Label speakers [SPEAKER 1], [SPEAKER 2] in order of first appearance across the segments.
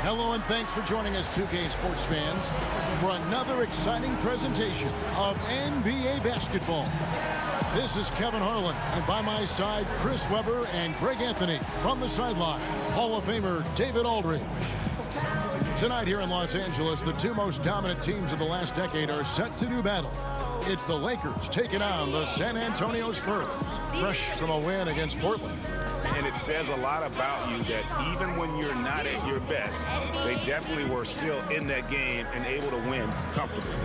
[SPEAKER 1] Hello and thanks for joining us, 2K Sports fans, for another exciting presentation of NBA basketball. This is Kevin Harlan, and by my side, Chris Webber and Greg Anthony. From the sideline, Hall of Famer David Aldridge. Tonight here in Los Angeles, the two most dominant teams of the last decade are set to do battle. It's the Lakers taking on the San Antonio Spurs, fresh from a win against Portland.
[SPEAKER 2] And it says a lot about you that even when you're not at your best, they definitely were still in that game and able to win comfortably.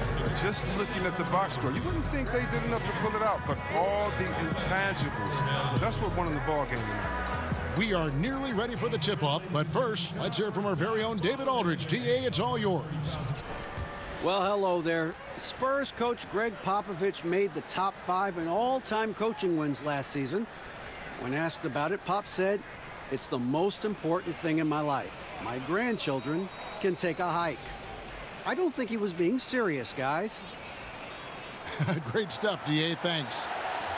[SPEAKER 3] Just looking at the box score, you wouldn't think they did enough to pull it out, but all the intangibles, that's what won in the ball game tonight.
[SPEAKER 1] We are nearly ready for the tip-off, but first, let's hear from our very own David Aldridge. DA, it's all yours.
[SPEAKER 4] Well, hello there. Spurs coach Greg Popovich made the top 5 in all-time coaching wins last season. When asked about it, Pop said, "It's the most important thing in my life. My grandchildren can take a hike." I don't think he was being serious, guys.
[SPEAKER 1] Great stuff, DA. Thanks.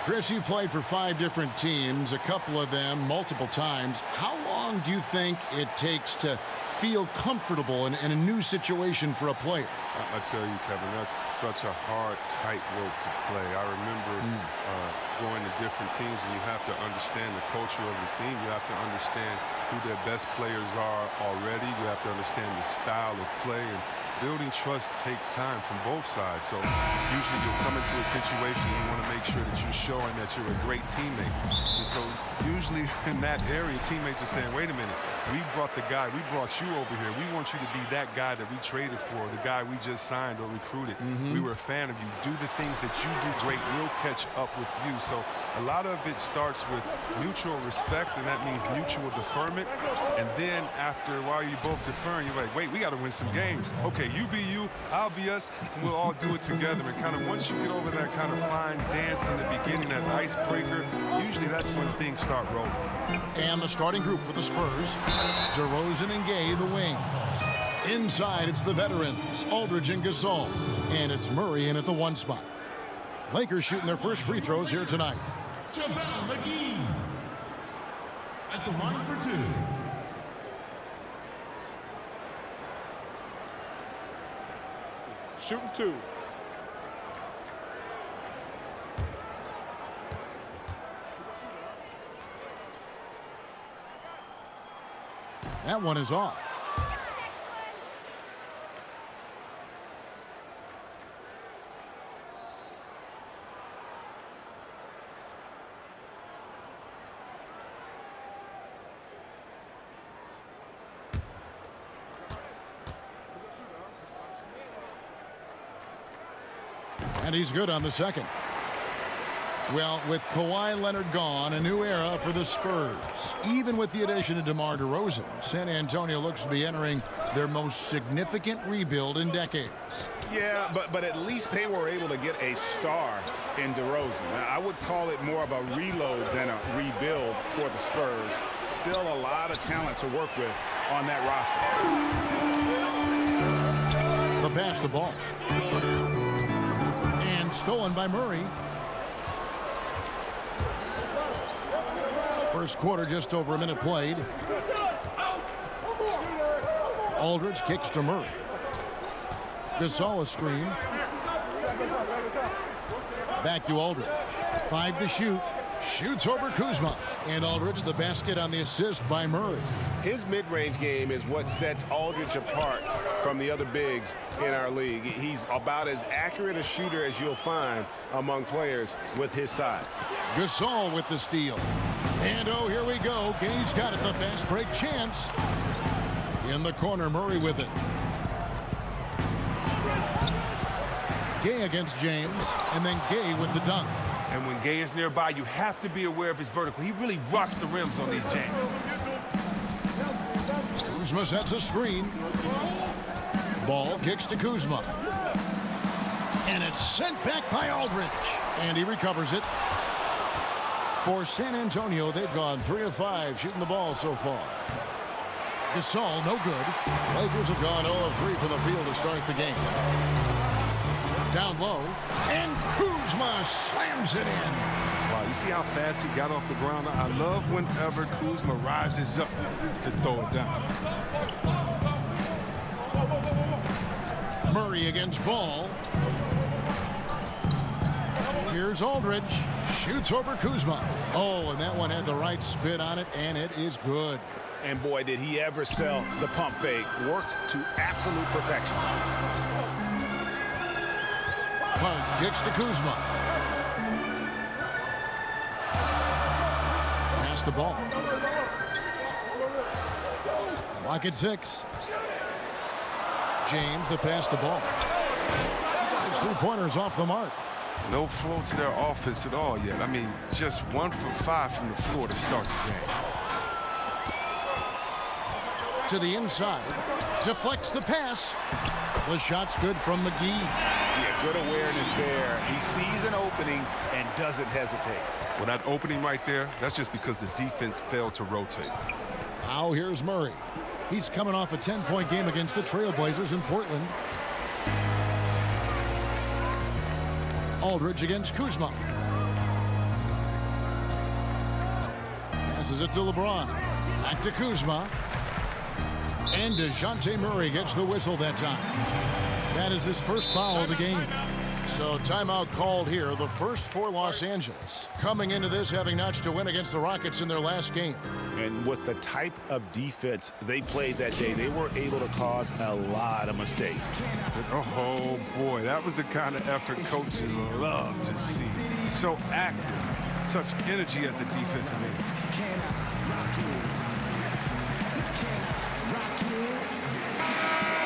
[SPEAKER 1] Chris, you played for 5 different teams, a couple of them multiple times. How long do you think it takes to feel comfortable in a new situation for a player?
[SPEAKER 3] I tell you, Kevin, that's such a hard tightrope to play. I remember going to different teams, and you have to understand the culture of the team. You have to understand who their best players are already. You have to understand the style of play. And building trust takes time from both sides. So usually you'll come into a situation and you want to make sure that you're showing that you're a great teammate. And so usually in that area, teammates are saying, wait a minute, we brought you over here. We want you to be that guy that we traded for, the guy we just signed or recruited. We were a fan of you. Do the things that you do great. We'll catch up with you. So a lot of it starts with mutual respect, and that means mutual deferment. And then after a while, you both deferring, you're like, wait, we got to win some games. Okay, you be you, I'll be us, and we'll all do it together. And kind of once you get over that kind of fine dance in the beginning, that icebreaker, usually that's when things start rolling.
[SPEAKER 1] And the starting group for the Spurs, DeRozan and Gay, the wings. Inside, it's the veterans, Aldridge and Gasol. And it's Murray in at the 1 spot. Lakers shooting their first free throws here tonight.
[SPEAKER 5] McGee at the line for 2.
[SPEAKER 2] Shooting 2.
[SPEAKER 1] That one is off. And he's good on the second. Well, with Kawhi Leonard gone, a new era for the Spurs. Even with the addition of DeMar DeRozan, San Antonio looks to be entering their most significant rebuild in decades.
[SPEAKER 2] Yeah, but at least they were able to get a star in DeRozan. Now, I would call it more of a reload than a rebuild for the Spurs. Still a lot of talent to work with on that roster.
[SPEAKER 1] The pass to Ball. And stolen by Murray. First quarter, just over a minute played. Aldridge kicks to Murray. Gasol a screen. Back to Aldridge. 5 to shoot. Shoots over Kuzma. And Aldridge the basket on the assist by Murray.
[SPEAKER 2] His mid-range game is what sets Aldridge apart from the other bigs in our league. He's about as accurate a shooter as you'll find among players with his size.
[SPEAKER 1] Gasol with the steal. And oh, here we go. Gay's got it, the fast break chance. In the corner, Murray with it. Gay against James, and then Gay with the dunk.
[SPEAKER 3] And when Gay is nearby, you have to be aware of his vertical. He really rocks the rims on these jams.
[SPEAKER 1] Kuzma sets a screen. Ball kicks to Kuzma. And it's sent back by Aldridge. And he recovers it. For San Antonio, they've gone 3 of 5 shooting the ball so far. Gasol, no good. Lakers have gone 0 of 3 from the field to start the game. Down low, and Kuzma slams it in.
[SPEAKER 3] Wow, you see how fast he got off the ground? I love whenever Kuzma rises up to throw it down.
[SPEAKER 1] Murray against Ball. Here's Aldridge. Shoots over Kuzma. Oh, and that one had the right spin on it, and it is good.
[SPEAKER 2] And boy, did he ever sell the pump fake. Worked to absolute perfection.
[SPEAKER 1] Punt kicks to Kuzma. Pass the ball. Clock at 6. James, the pass the ball. His three-pointers off the mark.
[SPEAKER 3] No flow to their offense at all yet. I mean, just 1 for 5 from the floor to start the game.
[SPEAKER 1] To the inside. Deflects the pass. The shot's good from McGee.
[SPEAKER 2] Yeah, good awareness there. He sees an opening and doesn't hesitate.
[SPEAKER 3] Well, that opening right there, that's just because the defense failed to rotate.
[SPEAKER 1] Now here's Murray. He's coming off a 10-point game against the Trailblazers in Portland. Aldridge against Kuzma. Passes it to LeBron. Back to Kuzma. And DeJounte Murray gets the whistle that time. That is his first foul of the game. So timeout called here, the first for Los Angeles. Coming into this having notched a win against the Rockets in their last game.
[SPEAKER 2] And with the type of defense they played that day, they were able to cause a lot of mistakes.
[SPEAKER 3] Oh, boy, that was the kind of effort coaches love to see. So active, such energy at the defensive end.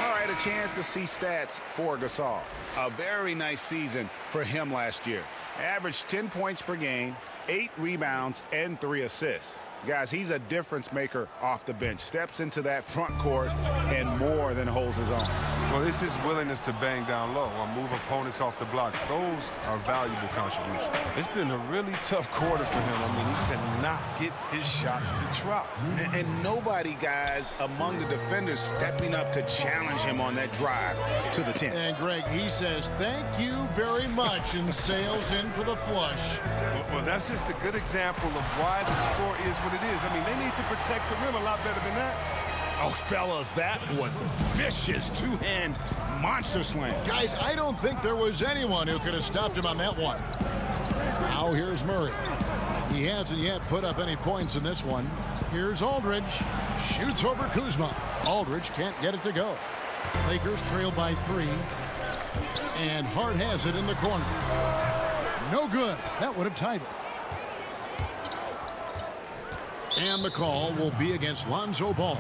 [SPEAKER 2] All right, a chance to see stats for Gasol. A very nice season for him last year. Averaged 10 points per game, 8 rebounds, and 3 assists. Guys, he's a difference maker off the bench. Steps into that front court and more than holds his own.
[SPEAKER 3] Well, it's his willingness to bang down low or move opponents off the block. Those are valuable contributions. It's been a really tough quarter for him. I mean, he cannot get his shots to drop.
[SPEAKER 2] And nobody, guys, among the defenders stepping up to challenge him on that drive to the 10.
[SPEAKER 1] And Greg, he says, thank you very much, and sails in for the flush.
[SPEAKER 3] Well, that's just a good example of why the score is what it is. I mean, they need to protect the rim a lot better than that.
[SPEAKER 2] Oh, fellas, that was a vicious two-hand monster slam.
[SPEAKER 1] Guys, I don't think there was anyone who could have stopped him on that one. Now here's Murray. He hasn't yet put up any points in this one. Here's Aldridge. Shoots over Kuzma. Aldridge can't get it to go. Lakers trail by 3. And Hart has it in the corner. No good. That would have tied it. And the call will be against Lonzo Ball.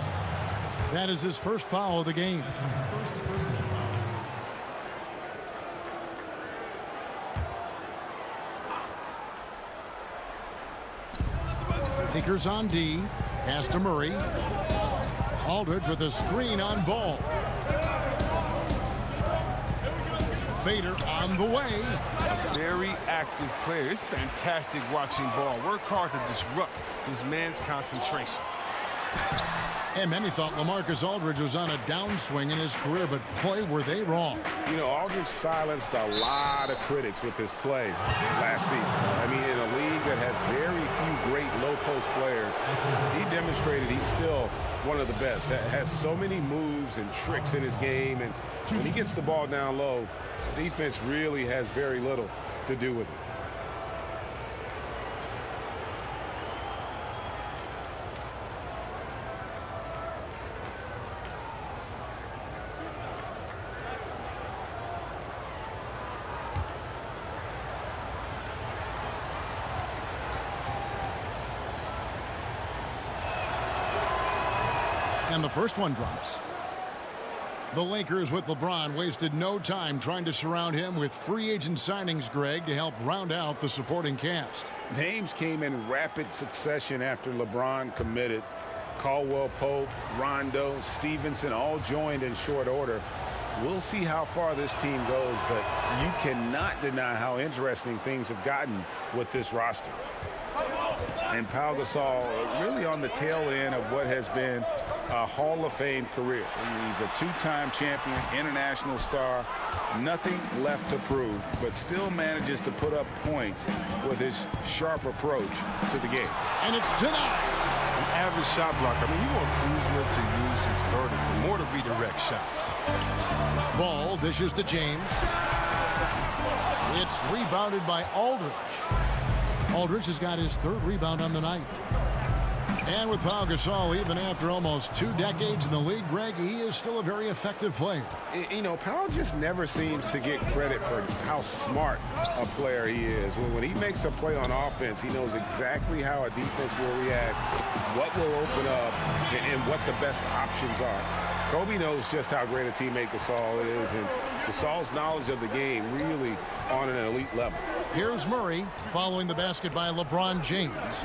[SPEAKER 1] That is his first foul of the game. Lakers on D. Pass to Murray. Aldridge with a screen on Ball. Fader on the way.
[SPEAKER 3] A very active player. It's fantastic watching Ball work hard to disrupt his man's concentration.
[SPEAKER 1] And many thought LaMarcus Aldridge was on a downswing in his career, but boy, were they wrong.
[SPEAKER 2] You know, Aldridge silenced a lot of critics with his play last season. I mean, in a league that has very few great low-post players, he demonstrated he's still one of the best. That has so many moves and tricks in his game, and when he gets the ball down low, defense really has very little to do with it.
[SPEAKER 1] And the first one drops. The Lakers with LeBron wasted no time trying to surround him with free agent signings, Greg, to help round out the supporting cast.
[SPEAKER 2] Names came in rapid succession after LeBron committed. Caldwell Pope, Rondo, Stevenson all joined in short order. We'll see how far this team goes, but you cannot deny how interesting things have gotten with this roster. And Pau Gasol really on the tail end of what has been a Hall of Fame career. He's a two-time champion, international star, nothing left to prove, but still manages to put up points with his sharp approach to the game.
[SPEAKER 1] And it's denied.
[SPEAKER 3] An average shot blocker. I mean, you want Kuzma to use his vertical more to redirect shots.
[SPEAKER 1] Ball dishes to James. It's rebounded by Aldridge. Aldridge has got his 3rd rebound on the night. And with Pau Gasol, even after almost 2 decades in the league, Greg, he is still a very effective player.
[SPEAKER 2] You know, Pau just never seems to get credit for how smart a player he is. When he makes a play on offense, he knows exactly how a defense will react, what will open up, and what the best options are. Kobe knows just how great a teammate Gasol is, and Gasol's knowledge of the game really on an elite level.
[SPEAKER 1] Here's Murray following the basket by LeBron James.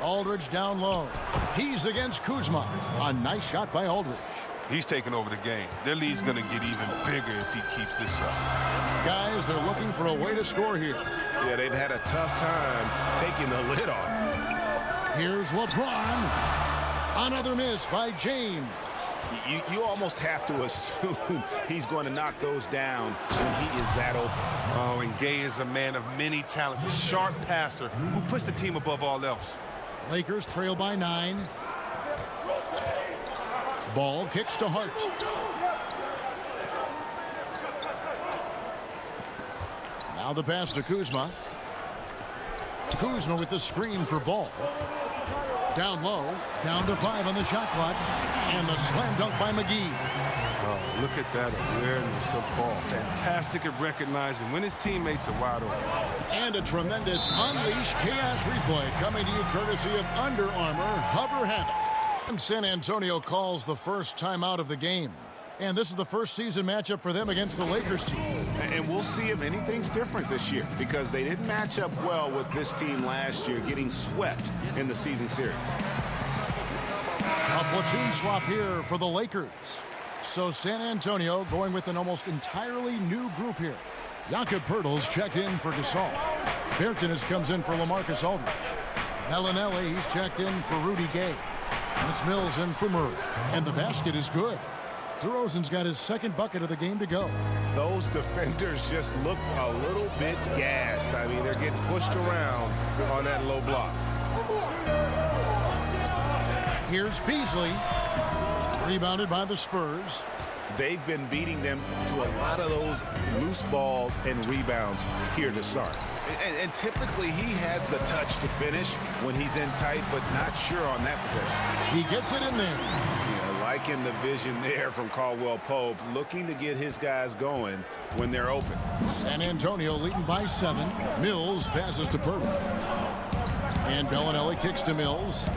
[SPEAKER 1] Aldridge down low. He's against Kuzma. A nice shot by Aldridge.
[SPEAKER 3] He's taking over the game. Their lead's going to get even bigger if he keeps this up.
[SPEAKER 1] Guys, they're looking for a way to score here.
[SPEAKER 2] Yeah, they've had a tough time taking the lid off.
[SPEAKER 1] Here's LeBron. Another miss by James.
[SPEAKER 2] You almost have to assume he's going to knock those down when he is that open.
[SPEAKER 3] Oh, and Gay is a man of many talents, a sharp passer who puts the team above all else.
[SPEAKER 1] Lakers trail by 9. Ball kicks to Hart. Now the pass to Kuzma. Kuzma with the screen for Ball. Down low, down to 5 on the shot clock, and the slam dunk by McGee.
[SPEAKER 3] Oh, look at that awareness of Ball. Fantastic at recognizing when his teammates are wide open.
[SPEAKER 1] And a tremendous Unleash Chaos replay coming to you courtesy of Under Armour Hover Havoc. And San Antonio calls the first timeout of the game. And this is the first season matchup for them against the Lakers team.
[SPEAKER 2] And we'll see if anything's different this year, because they didn't match up well with this team last year, getting swept in the season series.
[SPEAKER 1] A platoon swap here for the Lakers. So San Antonio going with an almost entirely new group here. Jakob Poeltl's checked in for Gasol. Bertans comes in for LaMarcus Aldridge. Bellinelli, he's checked in for Rudy Gay. And it's Mills in for Murray. And the basket is good. DeRozan's got his 2nd bucket of the game to go.
[SPEAKER 2] Those defenders just look a little bit gassed. I mean, they're getting pushed around on that low block.
[SPEAKER 1] Here's Beasley. Rebounded by the Spurs.
[SPEAKER 2] They've been beating them to a lot of those loose balls and rebounds here to start. And typically he has the touch to finish when he's in tight, but not sure on that possession.
[SPEAKER 1] He gets it in there.
[SPEAKER 2] Yeah, liking the vision there from Caldwell Pope, looking to get his guys going when they're open.
[SPEAKER 1] San Antonio leading by 7. Mills passes to Poeltl. And Bellinelli kicks to Mills.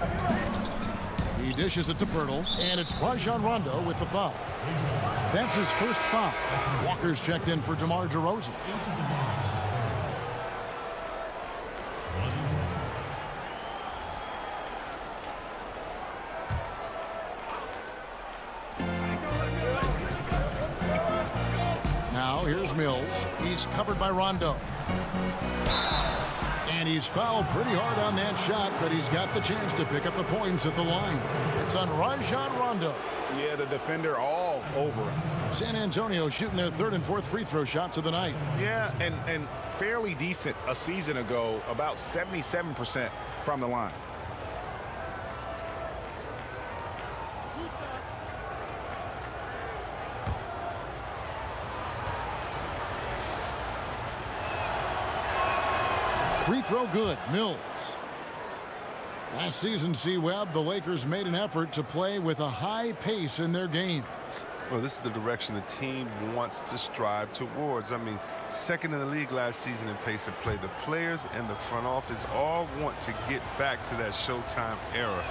[SPEAKER 1] He dishes it to Poeltl, and it's Rajon Rondo with the foul. That's his first foul. Walker's checked in for DeMar DeRozan. Now here's Mills. He's covered by Rondo. And he's fouled pretty hard on that shot, but he's got the chance to pick up the points at the line. It's on Rajon Rondo.
[SPEAKER 2] Yeah, the defender all over him.
[SPEAKER 1] San Antonio shooting their 3rd and 4th free throw shots of the night.
[SPEAKER 2] Yeah, and fairly decent a season ago, about 77% from the line.
[SPEAKER 1] Free throw good. Mills. Last season, C-Webb, the Lakers made an effort to play with a high pace in their games.
[SPEAKER 3] Well, this is the direction the team wants to strive towards. I mean, 2nd in the league last season in pace of play. The players and the front office all want to get back to that Showtime era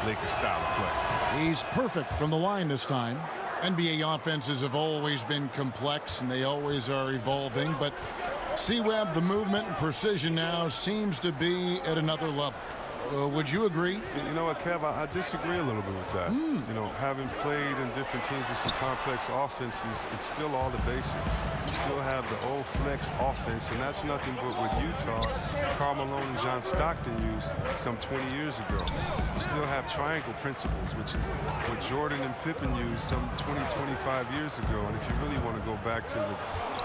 [SPEAKER 3] Lakers style of play.
[SPEAKER 1] He's perfect from the line this time. NBA offenses have always been complex, and they always are evolving, but C-Webb, the movement and precision now seems to be at another level. Would you agree?
[SPEAKER 3] You know what, Kev, I disagree a little bit with that. You know, having played in different teams with some complex offenses, it's still all the basics. You still have the old flex offense, and that's nothing but what Utah, Karl Malone and John Stockton used some 20 years ago. You still have triangle principles, which is what Jordan and Pippen used some 20, 25 years ago. And if you really want to go back to the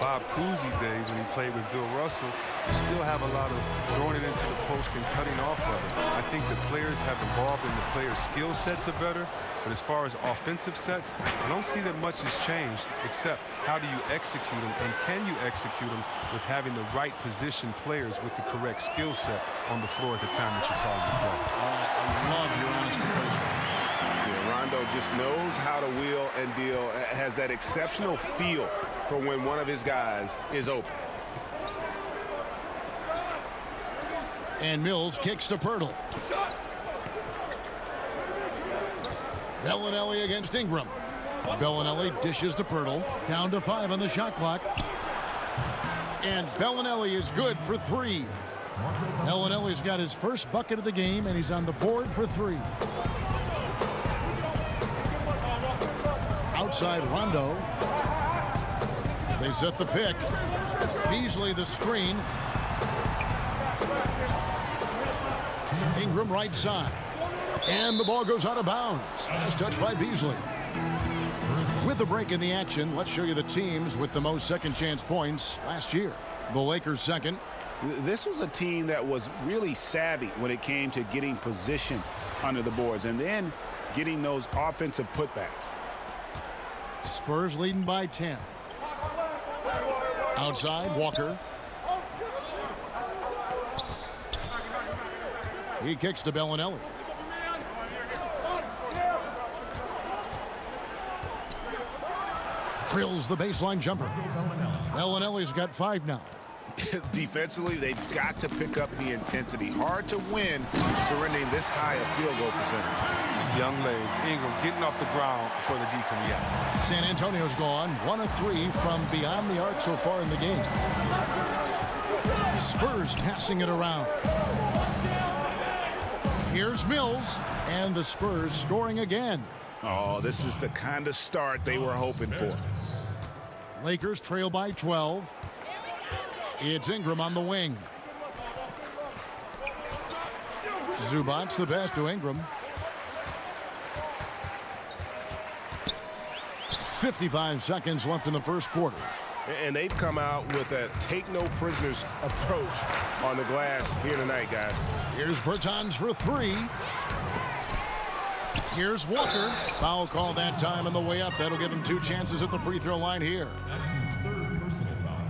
[SPEAKER 3] Bob Cousy days when he played with Bill Russell, you still have a lot of throwing it into the post and cutting off of it. I think the players have evolved and the players' skill sets are better. But as far as offensive sets, I don't see that much has changed, except how do you execute them, and can you execute them with having the right position players with the correct skill set on the floor at the time that you call the play.
[SPEAKER 1] I love your honest approach.
[SPEAKER 2] Yeah, Rondo just knows how to wheel and deal, has that exceptional feel for when one of his guys is open.
[SPEAKER 1] And Mills kicks to Pirtle. Bellinelli against Ingram. Bellinelli dishes to Pirtle. Down to 5 on the shot clock. And Bellinelli is good for 3. Bellinelli's got his first bucket of the game, and he's on the board for 3. Outside Rondo. They set the pick. Beasley the screen. Ingram right side. And the ball goes out of bounds. Nice touch by Beasley. With the break in the action, let's show you the teams with the most second chance points last year. The Lakers second.
[SPEAKER 2] This was a team that was really savvy when it came to getting position under the boards and then getting those offensive putbacks.
[SPEAKER 1] Spurs leading by 10. Outside, Walker. He kicks to Bellinelli. Drills the baseline jumper. Bellinelli's got 5 now.
[SPEAKER 2] Defensively, they've got to pick up the intensity. Hard to win surrendering this high a field goal percentage.
[SPEAKER 3] Young legs. Ingram getting off the ground before the D can react.
[SPEAKER 1] San Antonio's gone 1 of 3 from beyond the arc so far in the game. Spurs passing it around. Here's Mills, and the Spurs scoring again.
[SPEAKER 2] Oh, this is the kind of start they were hoping for.
[SPEAKER 1] Lakers trail by 12. It's Ingram on the wing. Zubac the pass to Ingram. 55 seconds left in the first quarter.
[SPEAKER 2] And they've come out with a take-no-prisoners approach on the glass here tonight, guys.
[SPEAKER 1] Here's Bertans for 3. Here's Walker. Foul call that time on the way up. That'll give him 2 chances at the free throw line here.
[SPEAKER 5] That's his 3rd personal foul.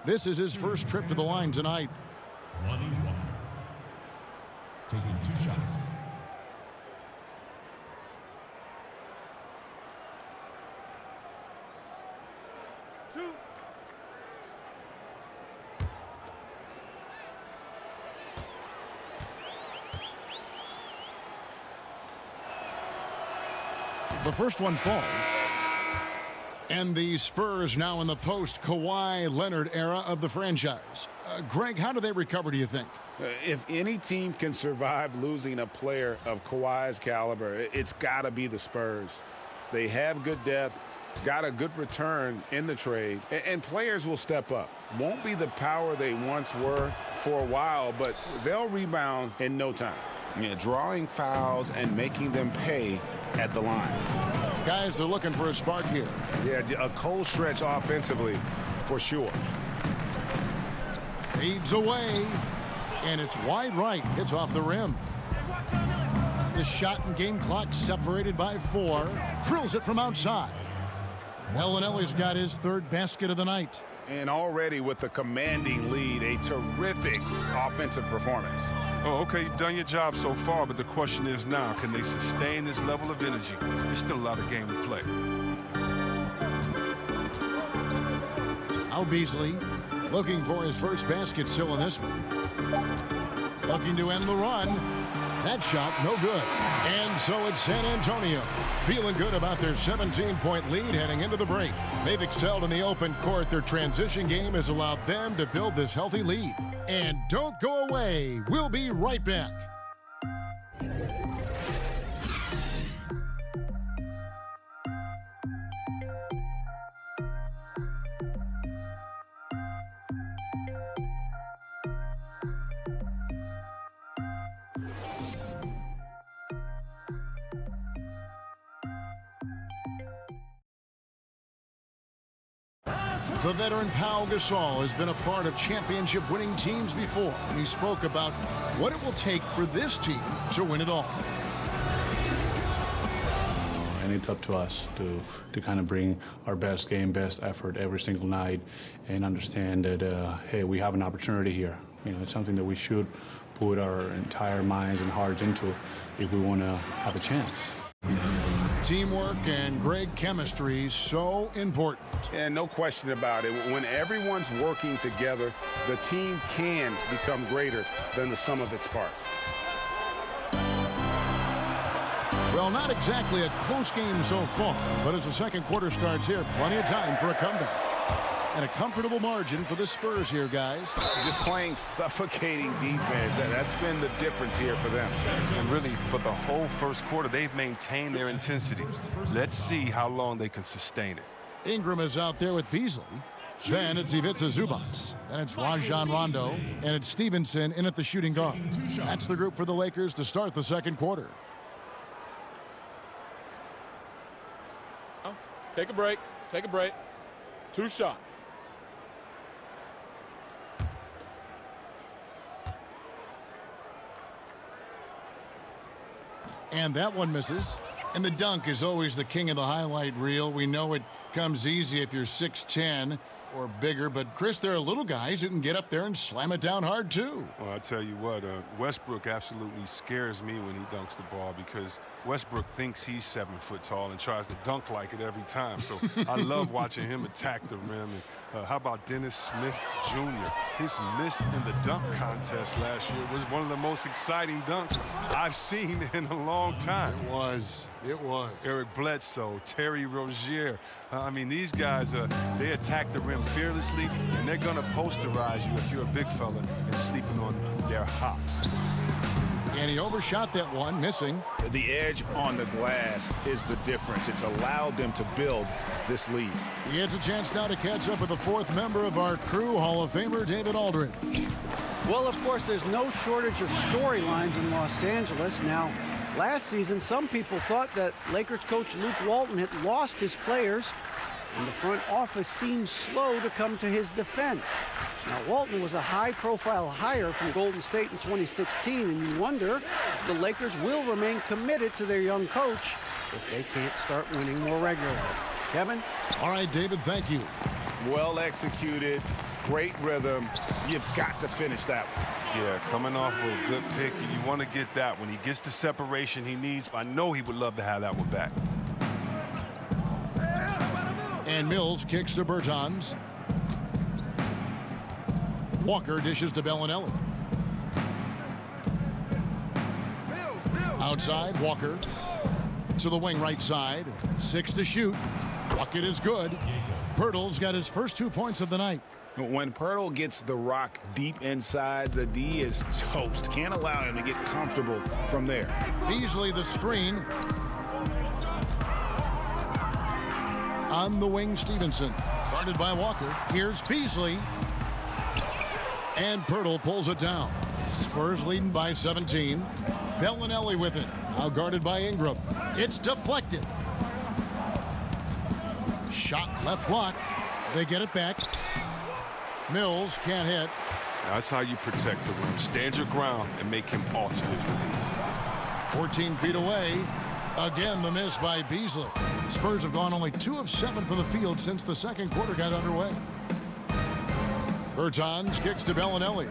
[SPEAKER 1] This is his first trip to the line tonight.
[SPEAKER 5] Lonnie Walker. Taking 2 shots.
[SPEAKER 1] The first one falls. And the Spurs now in the post-Kawhi Leonard era of the franchise. Greg, how do they recover, do you think?
[SPEAKER 2] If any team can survive losing a player of Kawhi's caliber, it's got to be the Spurs. They have good depth, got a good return in the trade, and players will step up. Won't be the power they once were for a while, but they'll rebound in no time. Yeah, drawing fouls and making them pay at the line.
[SPEAKER 1] Guys, they're looking for a spark here.
[SPEAKER 2] Yeah, a cold stretch offensively for sure.
[SPEAKER 1] Fades away, and it's wide right. Hits off the rim. The shot and game clock separated by 4. Drills it from outside. Bellinelli's got his 3rd basket of the night.
[SPEAKER 2] And already with the commanding lead, a terrific offensive performance.
[SPEAKER 3] Oh, okay, you've done your job so far, but the question is now, can they sustain this level of energy? There's still a lot of game to play.
[SPEAKER 1] Al Beasley looking for his first basket still in this one. Looking to end the run. That shot, no good. And so it's San Antonio feeling good about their 17-point lead heading into the break. They've excelled in the open court. Their transition game has allowed them to build this healthy lead. And don't go away. We'll be right back. The veteran Pau Gasol has been a part of championship-winning teams before. He spoke about what it will take for this team to win it all.
[SPEAKER 6] And it's up to us to kind of bring our best game, best effort every single night and understand that, hey, we have an opportunity here. You know, it's something that we should put our entire minds and hearts into if we want to have a chance.
[SPEAKER 1] Teamwork and great chemistry so important.
[SPEAKER 2] And no question about it. When everyone's working together, the team can become greater than the sum of its parts.
[SPEAKER 1] Well, not exactly a close game so far, but as the second quarter starts here, plenty of time for a comeback. And a comfortable margin for the Spurs here, guys.
[SPEAKER 2] Just playing suffocating defense. That's been the difference here for them.
[SPEAKER 3] And really, for the whole first quarter, they've maintained their intensity. Let's see how long they can sustain it.
[SPEAKER 1] Ingram is out there with Beasley. Then it's Ivica Zubac. Then it's Rajon Rondo. And it's Stevenson in at the shooting guard. That's the group for the Lakers to start the second quarter.
[SPEAKER 7] Take a break. Take a break. 2 shots.
[SPEAKER 1] And that one misses. And the dunk is always the king of the highlight reel. We know it comes easy if you're 6'10" or bigger. But, Chris, there are little guys who can get up there and slam it down hard, too.
[SPEAKER 3] Well, I tell you what, Westbrook absolutely scares me when he dunks the ball because Westbrook thinks he's 7 foot tall and tries to dunk like it every time. So I love watching him attack the rim. And how about Dennis Smith Jr.? His miss in the dunk contest last year was one of the most exciting dunks I've seen in a long time.
[SPEAKER 1] It was. It was.
[SPEAKER 3] Eric Bledsoe, Terry Rozier. I mean, these guys, they attack the rim fearlessly, and they're going to posterize you if you're a big fella and sleeping on their hops.
[SPEAKER 1] And he overshot that one, missing.
[SPEAKER 2] The edge on the glass is the difference. It's allowed them to build this lead.
[SPEAKER 1] He has a chance now to catch up with the 4th member of our crew, Hall of Famer David Aldridge.
[SPEAKER 4] Well, of course, there's no shortage of storylines in Los Angeles. Now, last season, some people thought that Lakers coach Luke Walton had lost his players, and the front office seemed slow to come to his defense. Now, Walton was a high-profile hire from Golden State in 2016, and you wonder if the Lakers will remain committed to their young coach if they can't start winning more regularly. Kevin?
[SPEAKER 1] All right, David, thank you.
[SPEAKER 2] Well executed, great rhythm. You've got to finish that one.
[SPEAKER 3] Yeah, coming off of a good pick, you want to get that. When he gets the separation he needs, I know he would love to have that one back.
[SPEAKER 1] And Mills kicks to Bertans. Walker dishes to Bellinelli. Outside, Walker to the wing right side. 6 to shoot. Bucket is good. Pirtle's got his first 2 points of the night.
[SPEAKER 2] When Pirtle gets the rock deep inside, the D is toast. Can't allow him to get comfortable from there.
[SPEAKER 1] Beasley the screen. On the wing, Stevenson. Guarded by Walker. Here's Beasley. And Pirtle pulls it down. Spurs leading by 17. Bellinelli with it. Now guarded by Ingram. It's deflected. Shot left block. They get it back. Mills can't hit.
[SPEAKER 3] That's how you protect the rim. Stand your ground and make him alter his release.
[SPEAKER 1] 14 feet away. Again, the miss by Beasley. Spurs have gone only 2 of 7 from the field since the second quarter got underway. Bertans kicks to Bellinelli.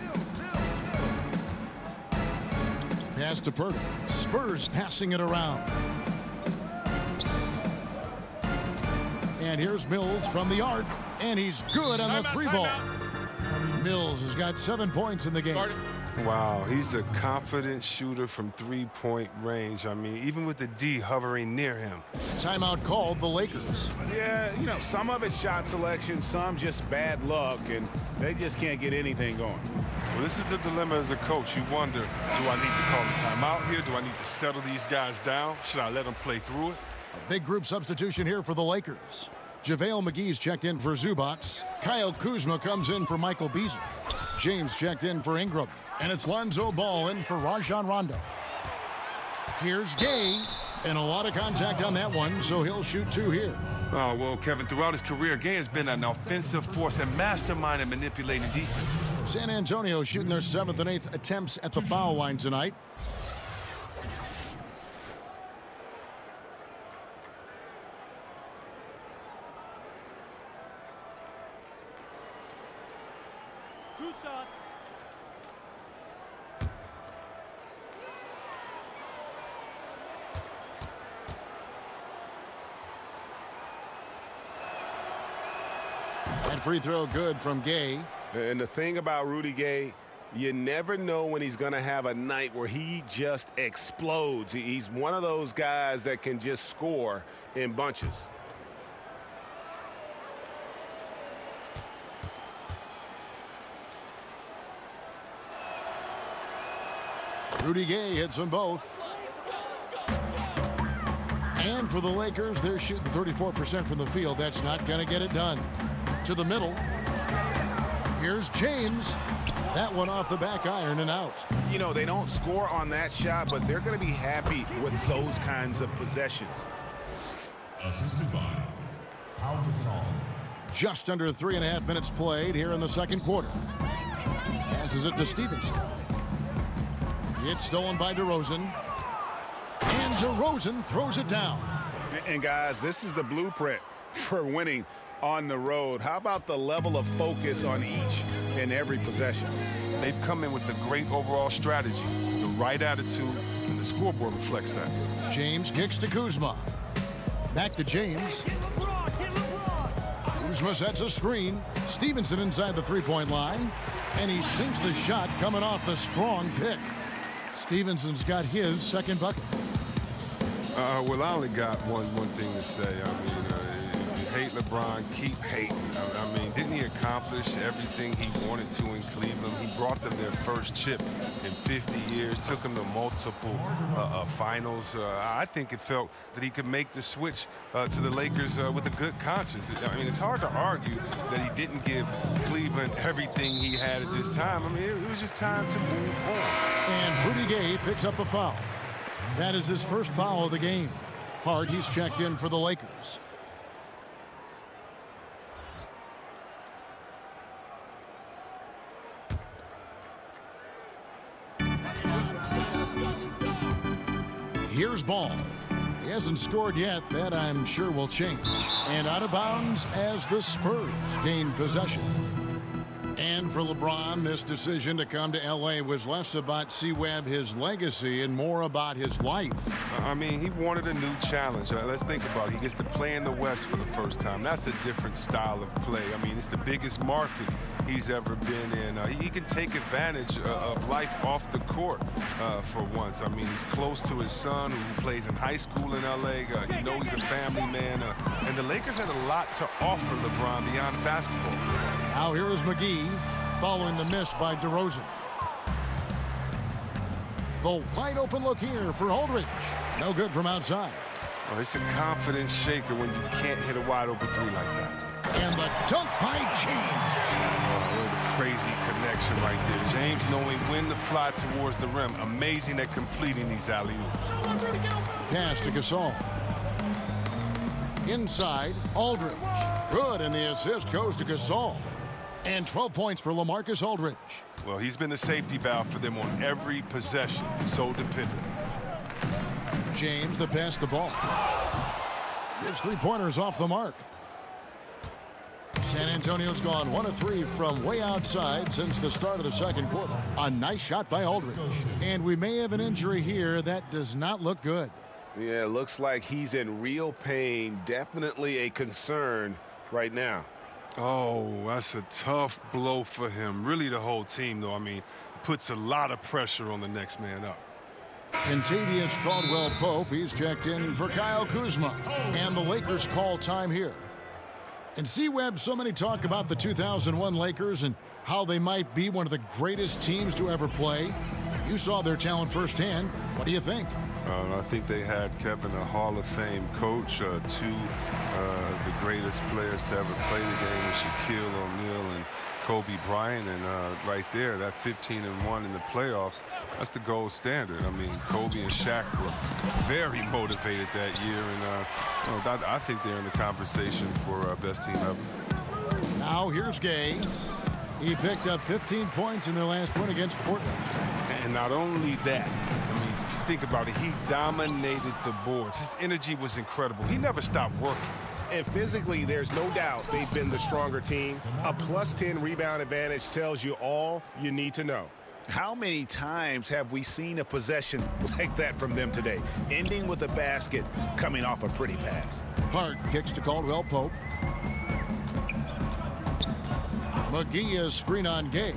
[SPEAKER 1] Pass to Pirtle. Spurs passing it around. And here's Mills from the arc. And he's good on the 3-ball. Mills has got 7 points in the game.
[SPEAKER 3] Wow, he's a confident shooter from 3-point range. I mean, even with the D hovering near him.
[SPEAKER 1] Timeout called the Lakers.
[SPEAKER 2] Yeah, you know, some of it's shot selection, some just bad luck, and they just can't get anything going.
[SPEAKER 3] Well, this is the dilemma as a coach. You wonder, do I need to call a timeout here? Do I need to settle these guys down? Should I let them play through it?
[SPEAKER 1] A big group substitution here for the Lakers. JaVale McGee's checked in for Zubac. Kyle Kuzma comes in for Michael Beasley. James checked in for Ingram. And it's Lonzo Ball in for Rajon Rondo. Here's Gay. And a lot of contact on that one, so he'll shoot 2 here.
[SPEAKER 8] Oh, well, Kevin, throughout his career, Gay has been an offensive force and mastermind in manipulating defenses.
[SPEAKER 1] San Antonio shooting their 7th and 8th attempts at the foul line tonight.
[SPEAKER 9] Two shots.
[SPEAKER 1] That free throw good from Gay.
[SPEAKER 2] And the thing about Rudy Gay, you never know when he's going to have a night where he just explodes. He's one of those guys that can just score in bunches.
[SPEAKER 1] Rudy Gay hits them both. And for the Lakers, they're shooting 34% from the field. That's not going to get it done. To the middle. Here's James. That one off the back iron and out.
[SPEAKER 2] You know, they don't score on that shot, but they're going to be happy with those kinds of possessions.
[SPEAKER 5] Assisted by Aldridge.
[SPEAKER 1] Just under 3.5 minutes played here in the second quarter. Passes it to Stevenson. It's stolen by DeRozan. And DeRozan throws it down.
[SPEAKER 2] And guys, this is the blueprint for winning on the road. How about the level of focus on each and every possession?
[SPEAKER 8] They've come in with a great overall strategy, the right attitude, and the scoreboard reflects that.
[SPEAKER 1] James kicks to Kuzma. Back to James. Kuzma sets a screen. Stevenson inside the three-point line. And he sinks the shot coming off the strong pick. Stevenson's got his second bucket.
[SPEAKER 3] Well, I only got one thing to say. I mean, if you hate LeBron, keep hating. I mean, didn't he accomplish everything he wanted to in Cleveland? He brought them their first chip in 50 years, took them to multiple finals. I think it felt that he could make the switch to the Lakers with a good conscience. I mean, it's hard to argue that he didn't give Cleveland everything he had at this time. I mean, it was just time to move on.
[SPEAKER 1] And Rudy Gay picks up the foul. That is his first foul of the game. Hard, he's checked in for the Lakers. Here's Ball. He hasn't scored yet. That, I'm sure, will change. And out of bounds as the Spurs gain possession. And for LeBron, this decision to come to L.A. was less about C-Webb, his legacy, and more about his life.
[SPEAKER 3] I mean, he wanted a new challenge. Let's think about it. He gets to play in the West for the first time. That's a different style of play. I mean, it's the biggest market he's ever been in. He can take advantage of life off the court for once. I mean, he's close to his son who plays in high school in L.A. You know he's a family man. And the Lakers had a lot to offer LeBron beyond basketball.
[SPEAKER 1] Now here is McGee following the miss by DeRozan. The wide open look here for Aldridge. No good from outside.
[SPEAKER 3] Well, it's a confidence shaker when you can't hit a wide open three like that.
[SPEAKER 1] And the dunk by James.
[SPEAKER 3] What a crazy connection right there. James knowing when to fly towards the rim. Amazing at completing these alley-oops.
[SPEAKER 1] Pass to Gasol. Inside, Aldridge. Good, and the assist goes to Gasol. And 12 points for LaMarcus Aldridge.
[SPEAKER 3] Well, he's been the safety valve for them on every possession. So dependent.
[SPEAKER 1] James, the pass to Ball. His three-pointers off the mark. San Antonio's gone 1 of 3 from way outside since the start of the second quarter. A nice shot by Aldridge. And we may have an injury here that does not look good.
[SPEAKER 2] Yeah, it looks like he's in real pain. Definitely a concern right now.
[SPEAKER 3] Oh, that's a tough blow for him. Really the whole team, though. I mean, it puts a lot of pressure on the next man up.
[SPEAKER 1] Contavious Caldwell-Pope, he's checked in for Kyle Kuzma. And the Lakers call time here. And C-Webb, so many talk about the 2001 Lakers and how they might be one of the greatest teams to ever play. You saw their talent firsthand. What do you think?
[SPEAKER 3] I think they had, Kevin, a Hall of Fame coach, two the greatest players to ever play the game with Shaquille O'Neal and Kobe Bryant, and right there, that 15-1 in the playoffs, that's the gold standard. I mean, Kobe and Shaq were very motivated that year, and I think they're in the conversation for best team ever.
[SPEAKER 1] Now here's Gay. He picked up 15 points in their last win against Portland.
[SPEAKER 3] And not only that, I mean, if you think about it, he dominated the boards. His energy was incredible. He never stopped working.
[SPEAKER 2] And physically, there's no doubt they've been the stronger team. A +10 rebound advantage tells you all you need to know.
[SPEAKER 10] How many times have we seen a possession like that from them today, ending with a basket coming off a pretty pass?
[SPEAKER 1] Hart kicks to Caldwell Pope. McGee is screen on Gay.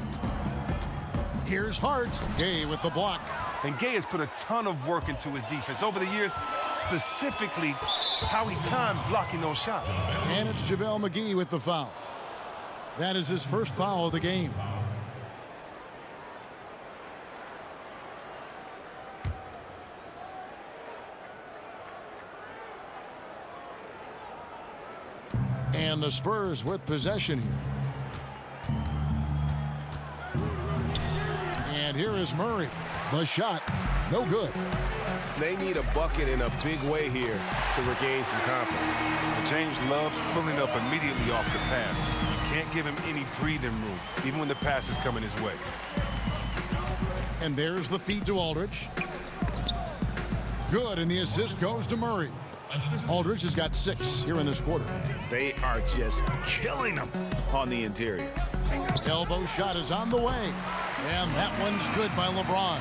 [SPEAKER 1] Here's Hart. Gay with the block.
[SPEAKER 8] And Gay has put a ton of work into his defense over the years, specifically how he times blocking those shots.
[SPEAKER 1] And it's JaVale McGee with the foul. That is his first foul of the game. And the Spurs with possession here. And here is Murray. The shot, no good.
[SPEAKER 2] They need a bucket in a big way here to regain some confidence.
[SPEAKER 3] And James loves pulling up immediately off the pass. You can't give him any breathing room, even when the pass is coming his way.
[SPEAKER 1] And there's the feed to Aldridge. Good, and the assist goes to Murray. Aldridge has got 6 here in this quarter.
[SPEAKER 10] They are just killing them on the interior.
[SPEAKER 1] Elbow shot is on the way. And that one's good by LeBron.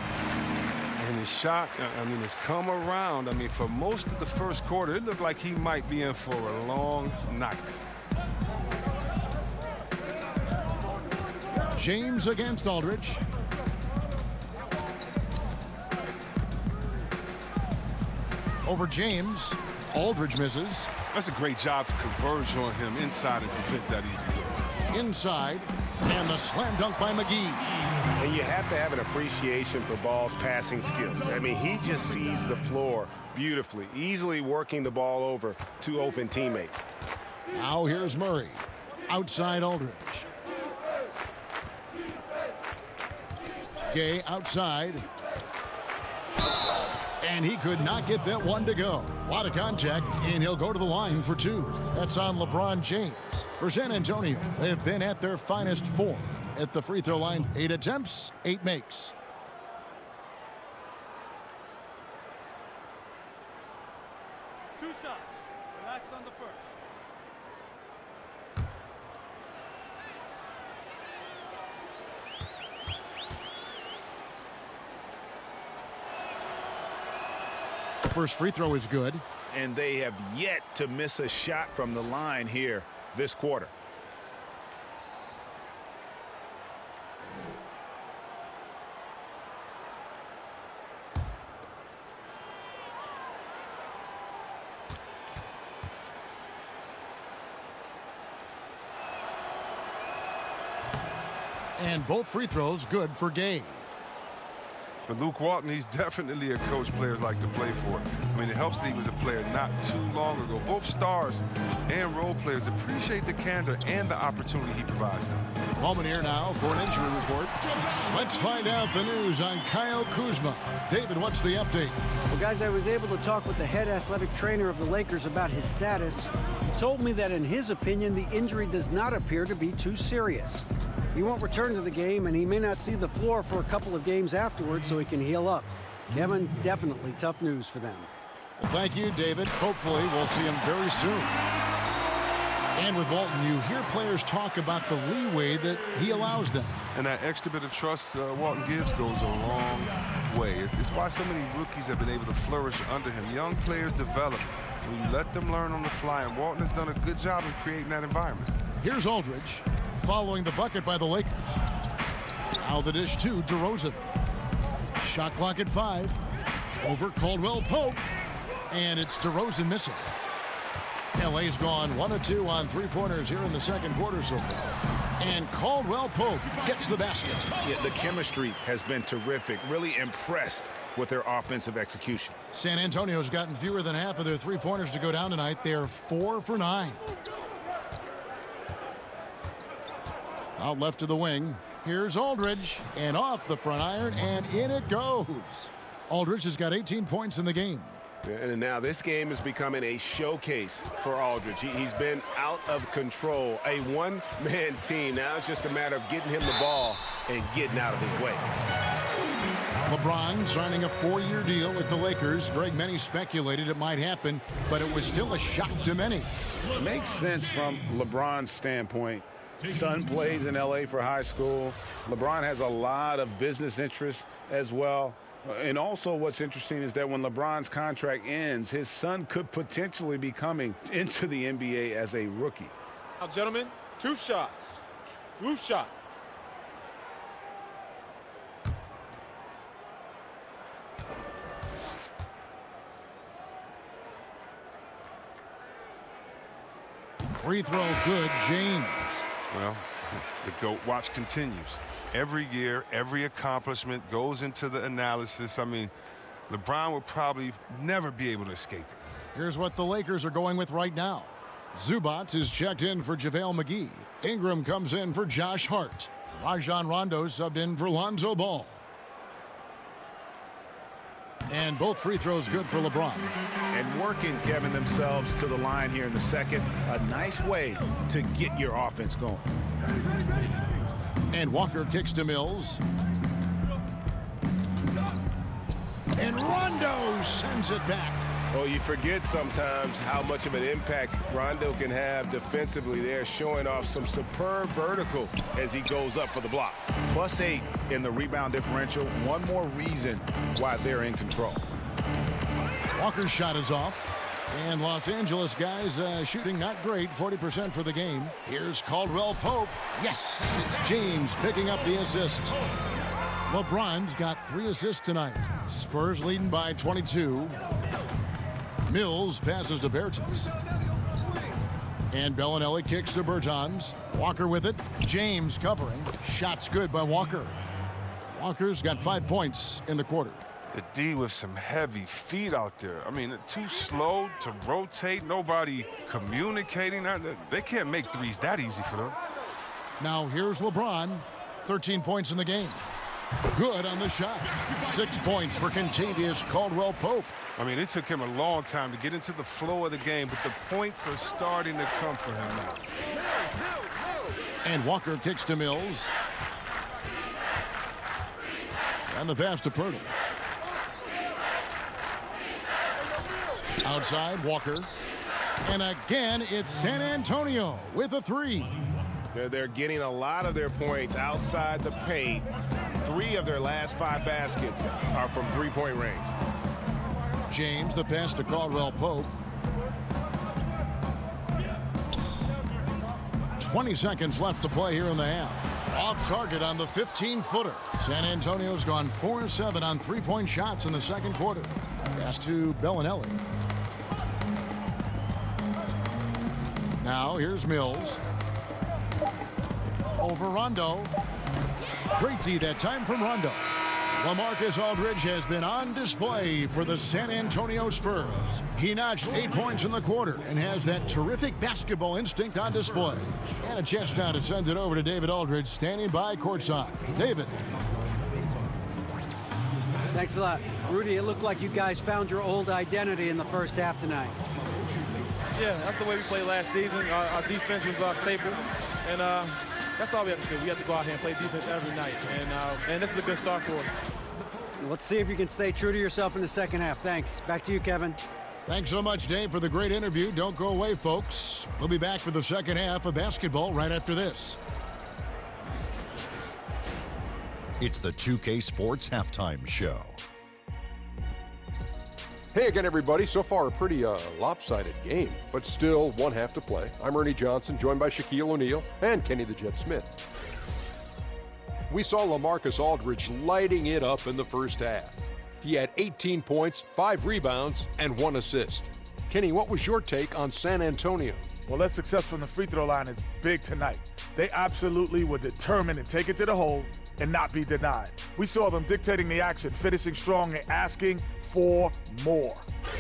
[SPEAKER 3] And his shot, I mean, has come around. I mean, for most of the first quarter, it looked like he might be in for a long night.
[SPEAKER 1] James against Aldridge. Over James. Aldridge misses.
[SPEAKER 3] That's a great job to converge on him inside and prevent that easy look.
[SPEAKER 1] Inside. And the slam dunk by McGee.
[SPEAKER 2] And you have to have an appreciation for Ball's passing skills. I mean, he just sees the floor beautifully, easily working the ball over to open teammates.
[SPEAKER 1] Now here's Murray. Outside Aldridge. Gay outside. And he could not get that one to go. A lot of contact, and he'll go to the line for 2. That's on LeBron James. For San Antonio, they have been at their finest 4. At the free throw line, 8 attempts, 8 makes.
[SPEAKER 9] Two shots. Relax on the first.
[SPEAKER 1] The first free throw is good.
[SPEAKER 10] And they have yet to miss a shot from the line here this quarter.
[SPEAKER 1] And both free throws good for Gay.
[SPEAKER 3] But Luke Walton, he's definitely a coach players like to play for. I mean, it helps that he was a player not too long ago. Both stars and role players appreciate the candor and the opportunity he provides them.
[SPEAKER 1] Moment here now for an injury report. Let's find out the news on Kyle Kuzma. David, what's the update?
[SPEAKER 4] Well, guys, I was able to talk with the head athletic trainer of the Lakers about his status. He told me that in his opinion, the injury does not appear to be too serious. He won't return to the game, and he may not see the floor for a couple of games afterwards so he can heal up. Kevin, definitely tough news for them.
[SPEAKER 1] Well, thank you, David. Hopefully we'll see him very soon. And with Walton, you hear players talk about the leeway that he allows them.
[SPEAKER 3] And that extra bit of trust Walton gives goes a long way. It's why so many rookies have been able to flourish under him. Young players develop when you let them learn on the fly, and Walton has done a good job in creating that environment.
[SPEAKER 1] Here's Aldridge following the bucket by the Lakers. Now the dish to DeRozan. Shot clock at 5. Over Caldwell Pope. And it's DeRozan missing. LA's gone 1 of 2 on 3-pointers here in the second quarter so far. And Caldwell Pope gets the basket.
[SPEAKER 10] Yeah, the chemistry has been terrific. Really impressed with their offensive execution.
[SPEAKER 1] San Antonio's gotten fewer than half of their 3-pointers to go down tonight. They're 4 for 9. Out left to the wing. Here's Aldridge. And off the front iron, and in it goes. Aldridge has got 18 points in the game.
[SPEAKER 2] And now this game is becoming a showcase for Aldridge. He's been out of control. A one-man team. Now it's just a matter of getting him the ball and getting out of his way.
[SPEAKER 1] LeBron signing a 4-year deal with the Lakers. Greg, many speculated it might happen, but it was still a shock to many.
[SPEAKER 2] Makes sense from LeBron's standpoint. Son plays in L.A. for high school. LeBron has a lot of business interests as well. And also what's interesting is that when LeBron's contract ends, his son could potentially be coming into the NBA as a rookie.
[SPEAKER 7] Now, gentlemen, 2 shots. 2 shots.
[SPEAKER 1] Free throw good, James.
[SPEAKER 3] Well, the GOAT watch continues. Every year, every accomplishment goes into the analysis. I mean, LeBron will probably never be able to escape it.
[SPEAKER 1] Here's what the Lakers are going with right now. Zubac is checked in for JaVale McGee. Ingram comes in for Josh Hart. Rajon Rondo subbed in for Lonzo Ball. And both free throws good for LeBron.
[SPEAKER 10] And working, Kevin, themselves to the line here in the second. A nice way to get your offense going.
[SPEAKER 1] And Walker kicks to Mills. And Rondo sends it back.
[SPEAKER 2] Well, you forget sometimes how much of an impact Rondo can have defensively there, showing off some superb vertical as he goes up for the block.
[SPEAKER 10] +8 in the rebound differential. One more reason why they're in control.
[SPEAKER 1] Walker's shot is off. And Los Angeles guys shooting not great, 40% for the game. Here's Caldwell Pope. Yes, it's James picking up the assist. LeBron's got 3 assists tonight. Spurs leading by 22. Mills passes to Bertans. And Bellinelli kicks to Bertans. Walker with it. James covering. Shots good by Walker. Walker's got 5 points in the quarter.
[SPEAKER 3] The D with some heavy feet out there. I mean, too slow to rotate. Nobody communicating. They can't make threes that easy for them.
[SPEAKER 1] Now here's LeBron. 13 points in the game. Good on the shot. 6 points for contagious Caldwell Pope.
[SPEAKER 3] I mean, it took him a long time to get into the flow of the game, but the points are starting to come for him now.
[SPEAKER 1] And Walker kicks to Mills. And the pass to Pirtle. Outside, Walker. And again, it's San Antonio with a 3.
[SPEAKER 2] They're getting a lot of their points outside the paint. 3 of their last 5 baskets are from three-point range.
[SPEAKER 1] James, the pass to Caldwell Pope. 20 seconds left to play here in the half. Off target on the 15-footer. San Antonio's gone 4-7 on 3-point shots in the second quarter. Pass to Bellinelli. Now here's Mills. Over Rondo. Great D that time from Rondo. LaMarcus Aldridge has been on display for the San Antonio Spurs. He notched 8 points in the quarter and has that terrific basketball instinct on display. And a chance now to send it over to David Aldridge, standing by courtside. David.
[SPEAKER 4] Thanks a lot. Rudy, it looked like you guys found your old identity in the first half tonight.
[SPEAKER 9] Yeah, that's the way we played last season. Our defense was our staple. And that's all we have to do. We have to go out here and play defense every night. And this is a good start for us.
[SPEAKER 4] Let's see if you can stay true to yourself in the second half. Thanks. Back to you, Kevin.
[SPEAKER 1] Thanks so much, Dave, for the great interview. Don't go away, folks. We'll be back for the second half of basketball right after this.
[SPEAKER 11] It's the 2K Sports Halftime Show.
[SPEAKER 12] Hey again, everybody. So far, a pretty lopsided game, but still one half to play. I'm Ernie Johnson, joined by Shaquille O'Neal and Kenny the Jet Smith. We saw LaMarcus Aldridge lighting it up in the first half. He had 18 points, 5 rebounds, and 1 assist. Kenny, what was your take on San Antonio?
[SPEAKER 13] Well, their success from the free throw line is big tonight. They absolutely were determined to take it to the hole and not be denied. We saw them dictating the action, finishing strong and asking for more.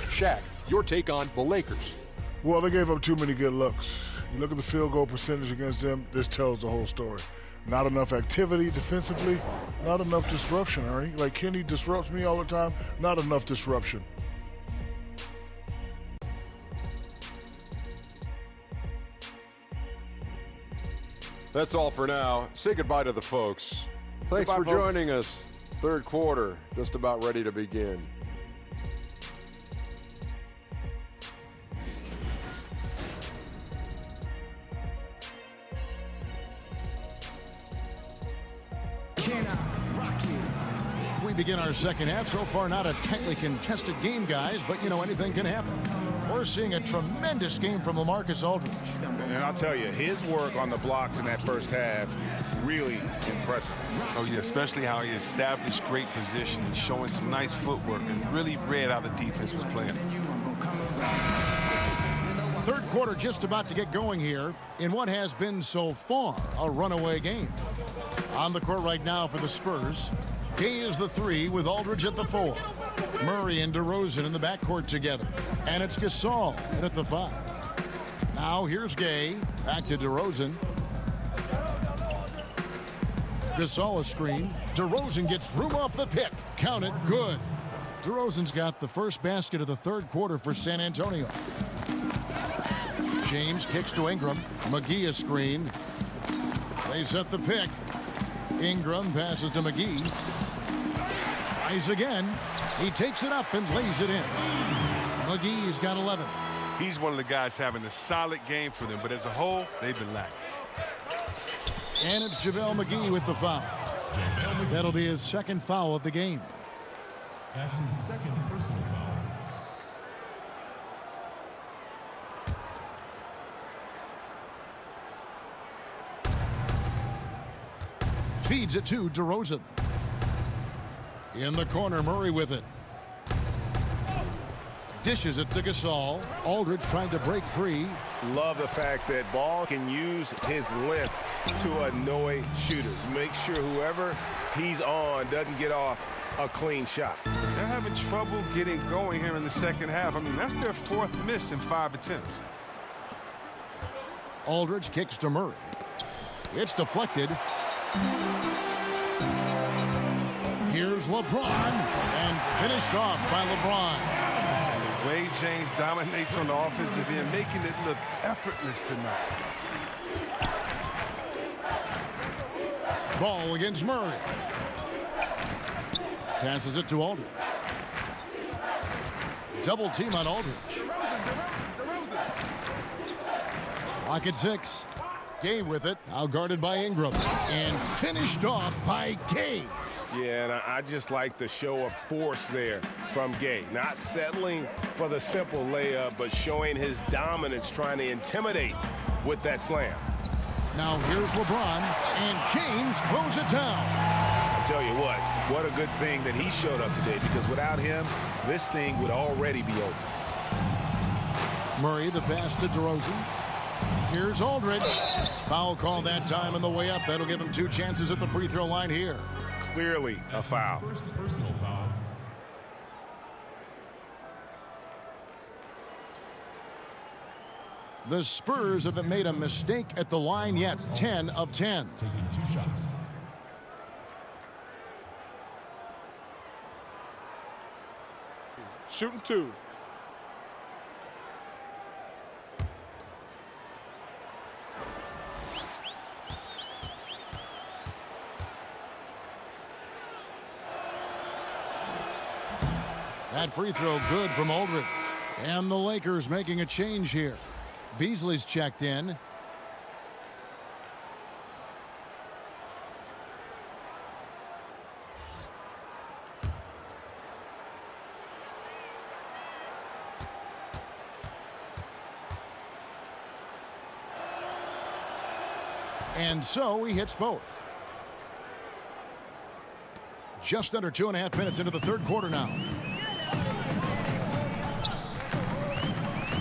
[SPEAKER 12] Shaq, your take on the Lakers.
[SPEAKER 14] Well, they gave up too many good looks. You look at the field goal percentage against them, this tells the whole story. Not enough activity defensively. Not enough disruption, Ernie. Like Kenny disrupts me all the time. Not enough disruption.
[SPEAKER 12] That's all for now. Say goodbye to the folks. Thanks for joining us. Third quarter, just about ready to begin.
[SPEAKER 1] We begin our second half. So far, not a tightly contested game, guys, but, you know, anything can happen. We're seeing a tremendous game from LaMarcus Aldridge.
[SPEAKER 2] And I'll tell you, his work on the blocks in that first half, really impressive.
[SPEAKER 3] Oh, yeah, especially how he established great position and showing some nice footwork and really read how the defense was playing.
[SPEAKER 1] Third quarter just about to get going here in what has been so far a runaway game. On the court right now for the Spurs, Gay is the 3 with Aldridge at the 4. Murray and DeRozan in the backcourt together. And it's Gasol in at the 5. Now here's Gay. Back to DeRozan. Gasol a screen. DeRozan gets room off the pick. Count it. Good. DeRozan's got the first basket of the third quarter for San Antonio. James kicks to Ingram. McGee a screen. They set the pick. Ingram passes to McGee. Tries again. He takes it up and lays it in. McGee's got 11.
[SPEAKER 3] He's one of the guys having a solid game for them, but as a whole, they've been lacking.
[SPEAKER 1] And it's JaVale McGee with the foul. That'll be his second foul of the game.
[SPEAKER 5] That's his second personal foul.
[SPEAKER 1] Feeds it to DeRozan. In the corner, Murray with it. Dishes it to Gasol. Aldridge trying to break free.
[SPEAKER 2] Love the fact that Ball can use his length to annoy shooters. Make sure whoever he's on doesn't get off a clean shot.
[SPEAKER 3] They're having trouble getting going here in the second half. I mean, that's their 4th miss in 5 attempts.
[SPEAKER 1] Aldridge kicks to Murray. It's deflected. Here's LeBron, and finished off by LeBron.
[SPEAKER 3] And the way James dominates on the offensive end, making it look effortless tonight.
[SPEAKER 1] Ball against Murray. Passes it to Aldridge. Double team on Aldridge. Clock at 6. Gay with it, now guarded by Ingram, and finished off by Gay.
[SPEAKER 2] Yeah, and I just like the show of force there from Gay. Not settling for the simple layup, but showing his dominance, trying to intimidate with that slam.
[SPEAKER 1] Now here's LeBron, and James throws it down.
[SPEAKER 2] I tell you what a good thing that he showed up today, because without him, this thing would already be over.
[SPEAKER 1] Murray, the pass to DeRozan. Here's Aldridge. Foul call that time on the way up. That'll give him 2 chances at the free throw line here.
[SPEAKER 2] Clearly a foul.
[SPEAKER 5] First personal foul.
[SPEAKER 1] The Spurs haven't made a mistake at the line yet. 10 of 10.
[SPEAKER 5] Taking 2 shots.
[SPEAKER 7] Shooting 2.
[SPEAKER 1] That free throw good from Aldridge. And the Lakers making a change here. Beasley's checked in. And so he hits both. Just under 2.5 minutes into the third quarter now.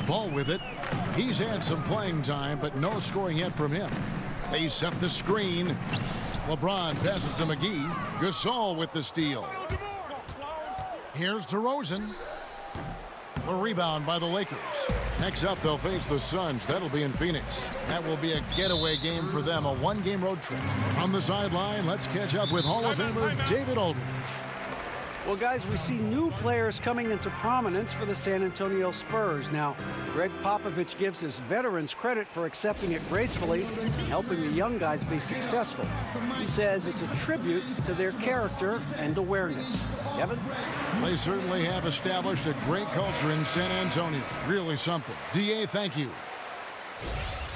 [SPEAKER 1] Ball with it. He's had some playing time, but no scoring yet from him. They set the screen. LeBron passes to McGee. Gasol with the steal. Here's DeRozan. The rebound by the Lakers. Next up, they'll face the Suns. That'll be in Phoenix. That will be a getaway game for them, a one-game road trip. On the sideline, let's catch up with Hall of Famer David Aldridge.
[SPEAKER 4] Well, guys, we see new players coming into prominence for the San Antonio Spurs. Now, Greg Popovich gives his veterans credit for accepting it gracefully and helping the young guys be successful. He says it's a tribute to their character and awareness. Kevin?
[SPEAKER 1] They certainly have established a great culture in San Antonio. Really something. DA, thank you.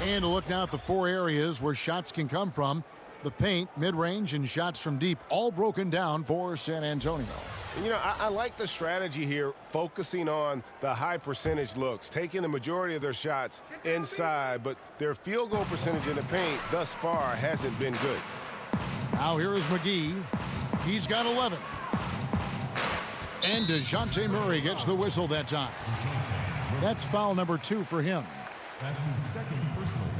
[SPEAKER 1] And to look now at the 4 areas where shots can come from. The paint, mid-range, and shots from deep, all broken down for San Antonio.
[SPEAKER 15] You know, I like the strategy here, focusing on the high percentage looks, taking the majority of their shots inside, but their field goal percentage in the paint thus far hasn't been good.
[SPEAKER 1] Now here is McGee. He's got 11. And DeJounte Murray gets the whistle that time. That's foul number 2 for him.
[SPEAKER 5] That's his second personal foul.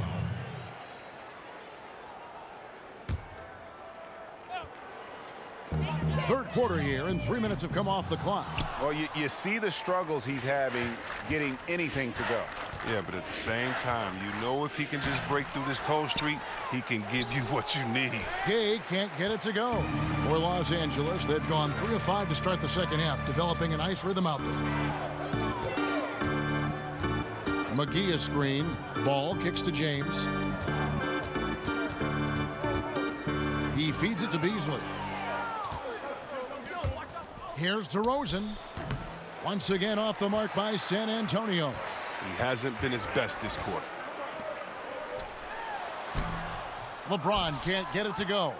[SPEAKER 1] Third quarter here, and 3 minutes have come off the clock.
[SPEAKER 15] Well, you see the struggles he's having getting anything to go.
[SPEAKER 3] Yeah, but at the same time, you know if he can just break through this cold streak, he can give you what you need.
[SPEAKER 1] Gay can't get it to go. For Los Angeles, they've gone 3 of 5 to start the second half, developing a nice rhythm out there. McGee is screen. Ball kicks to James. He feeds it to Beasley. Here's DeRozan. Once again off the mark by San Antonio.
[SPEAKER 3] He hasn't been his best this quarter.
[SPEAKER 1] LeBron can't get it to go.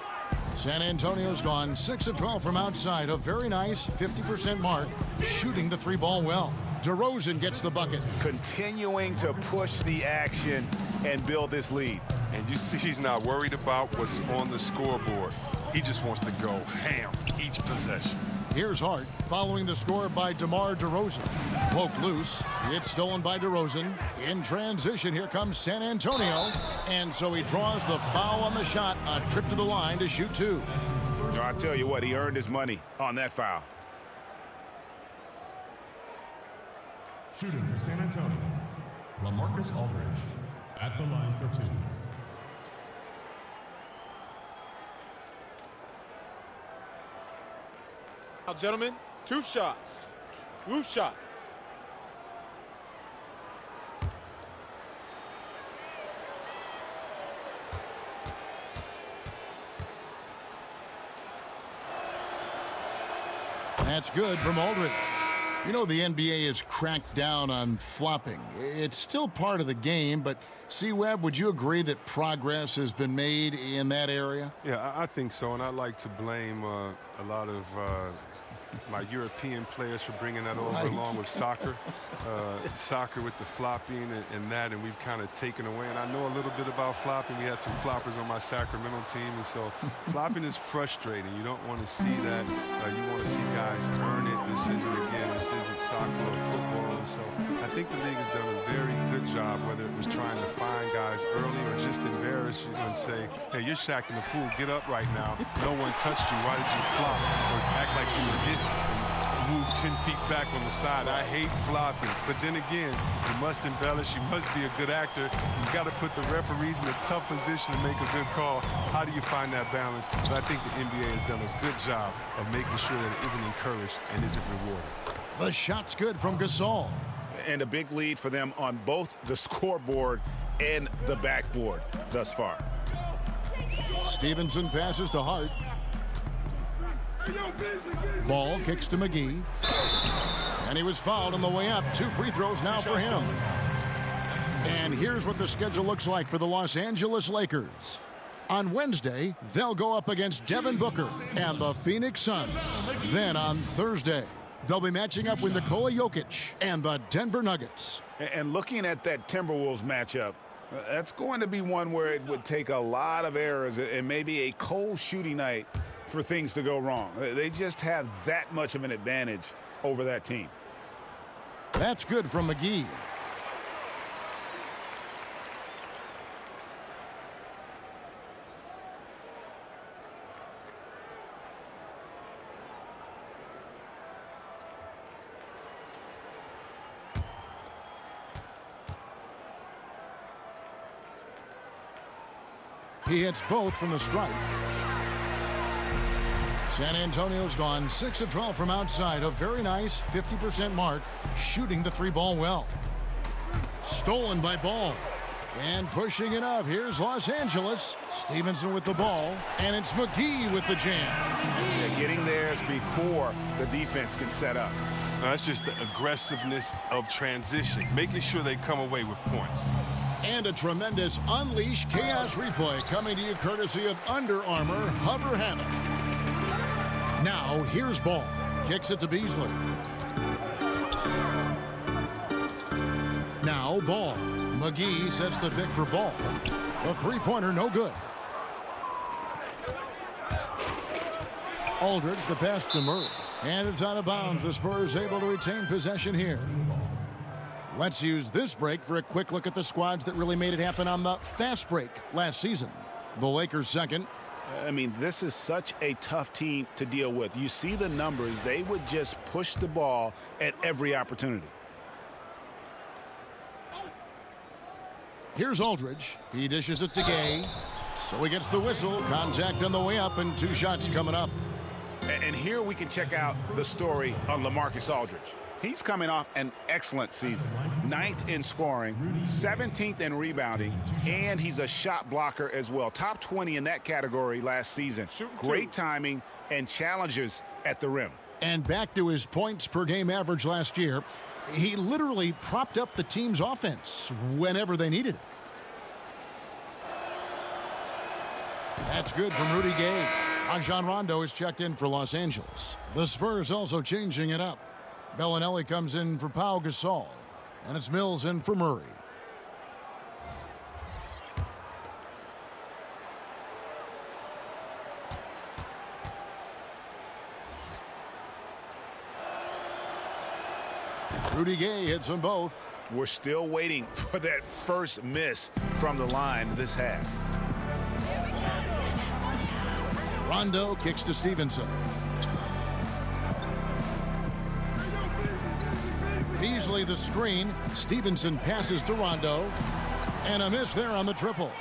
[SPEAKER 1] San Antonio's gone 6 of 12 from outside. A very nice 50% mark, shooting the 3-ball well. DeRozan gets the bucket.
[SPEAKER 10] Continuing to push the action and build this lead.
[SPEAKER 3] And you see he's not worried about what's on the scoreboard. He just wants to go ham each possession.
[SPEAKER 1] Here's Hart following the score by DeMar DeRozan. Poked loose. It's stolen by DeRozan. In transition, here comes San Antonio. And so he draws the foul on the shot. A trip to the line to shoot 2.
[SPEAKER 10] No, I tell you what, he earned his money on that foul.
[SPEAKER 5] Shooting for San Antonio, LaMarcus Aldridge at the line for 2.
[SPEAKER 7] Now, gentlemen, 2 shots. 2 shots.
[SPEAKER 1] That's good from Aldridge. You know, the NBA has cracked down on flopping. It's still part of the game, but C-Webb, would you agree that progress has been made in that area?
[SPEAKER 3] Yeah, I think so, and I like to blame a lot of my European players for bringing that over, along with soccer. Soccer with the flopping and that, and we've kind of taken away. And I know a little bit about flopping. We had some floppers on my Sacramento team, and so flopping is frustrating. You don't want to see that. You want to see guys earn it. This isn't soccer or football. And so I think the league has done a very good job, whether it was trying to find guys early or just embarrass you and say, hey, you're Shaqtin' the fool. Get up right now. No one touched you. Why did you flop? Or act like you were hit. Move 10 feet back on the side. I hate flopping. But then again, you must embellish. You must be a good actor. You got to put the referees in a tough position to make a good call. How do you find that balance? But I think the NBA has done a good job of making sure that it isn't encouraged and isn't rewarded.
[SPEAKER 1] The shot's good from Gasol.
[SPEAKER 10] And a big lead for them on both the scoreboard and the backboard thus far.
[SPEAKER 1] Stevenson passes to Hart. Ball kicks to McGee. And he was fouled on the way up. 2 free throws now for him. And here's what the schedule looks like for the Los Angeles Lakers. On Wednesday, they'll go up against Devin Booker and the Phoenix Suns. Then on Thursday, they'll be matching up with Nikola Jokic and the Denver Nuggets.
[SPEAKER 10] And looking at that Timberwolves matchup, that's going to be one where it would take a lot of errors and maybe a cold shooting night for things to go wrong. They just have that much of an advantage over that team.
[SPEAKER 1] That's good from McGee. He hits both from the stripe. San Antonio's gone 6 of 12 from outside. A very nice 50% mark, shooting the three ball well. Stolen by Ball. And pushing it up, here's Los Angeles. Stevenson with the ball, and it's McGee with the jam.
[SPEAKER 2] Yeah, getting theirs before the defense can set up.
[SPEAKER 3] Now, that's just the aggressiveness of transition, making sure they come away with points.
[SPEAKER 1] And a tremendous Unleash Chaos replay coming to you courtesy of Under Armour Hover Hammock. Now, here's Ball. Kicks it to Beasley. Now, Ball. McGee sets the pick for Ball. The three-pointer, no good. Aldridge, the pass to Murray. And it's out of bounds. The Spurs able to retain possession here. Let's use this break for a quick look at the squads that really made it happen on the fast break last season. The Lakers second.
[SPEAKER 2] I mean, this is such a tough team to deal with. You see the numbers. They would just push the ball at every opportunity.
[SPEAKER 1] Here's Aldridge. He dishes it to Gay. So he gets the whistle. Contact on the way up and 2 shots coming up.
[SPEAKER 2] And here we can check out the story on LaMarcus Aldridge. He's coming off an excellent season. 9th in scoring, 17th in rebounding, and he's a shot blocker as well. Top 20 in that category last season. Great timing and challenges at the rim.
[SPEAKER 1] And back to his points per game average last year. He literally propped up the team's offense whenever they needed it. That's good from Rudy Gay. Rajon Rondo is checked in for Los Angeles. The Spurs also changing it up. Bellinelli comes in for Pau Gasol. And it's Mills in for Murray. Rudy Gay hits them both.
[SPEAKER 2] We're still waiting for that first miss from the line this half.
[SPEAKER 1] Rondo kicks to Stevenson. Beasley the screen. Stevenson passes to Rondo. And a miss there on the triple.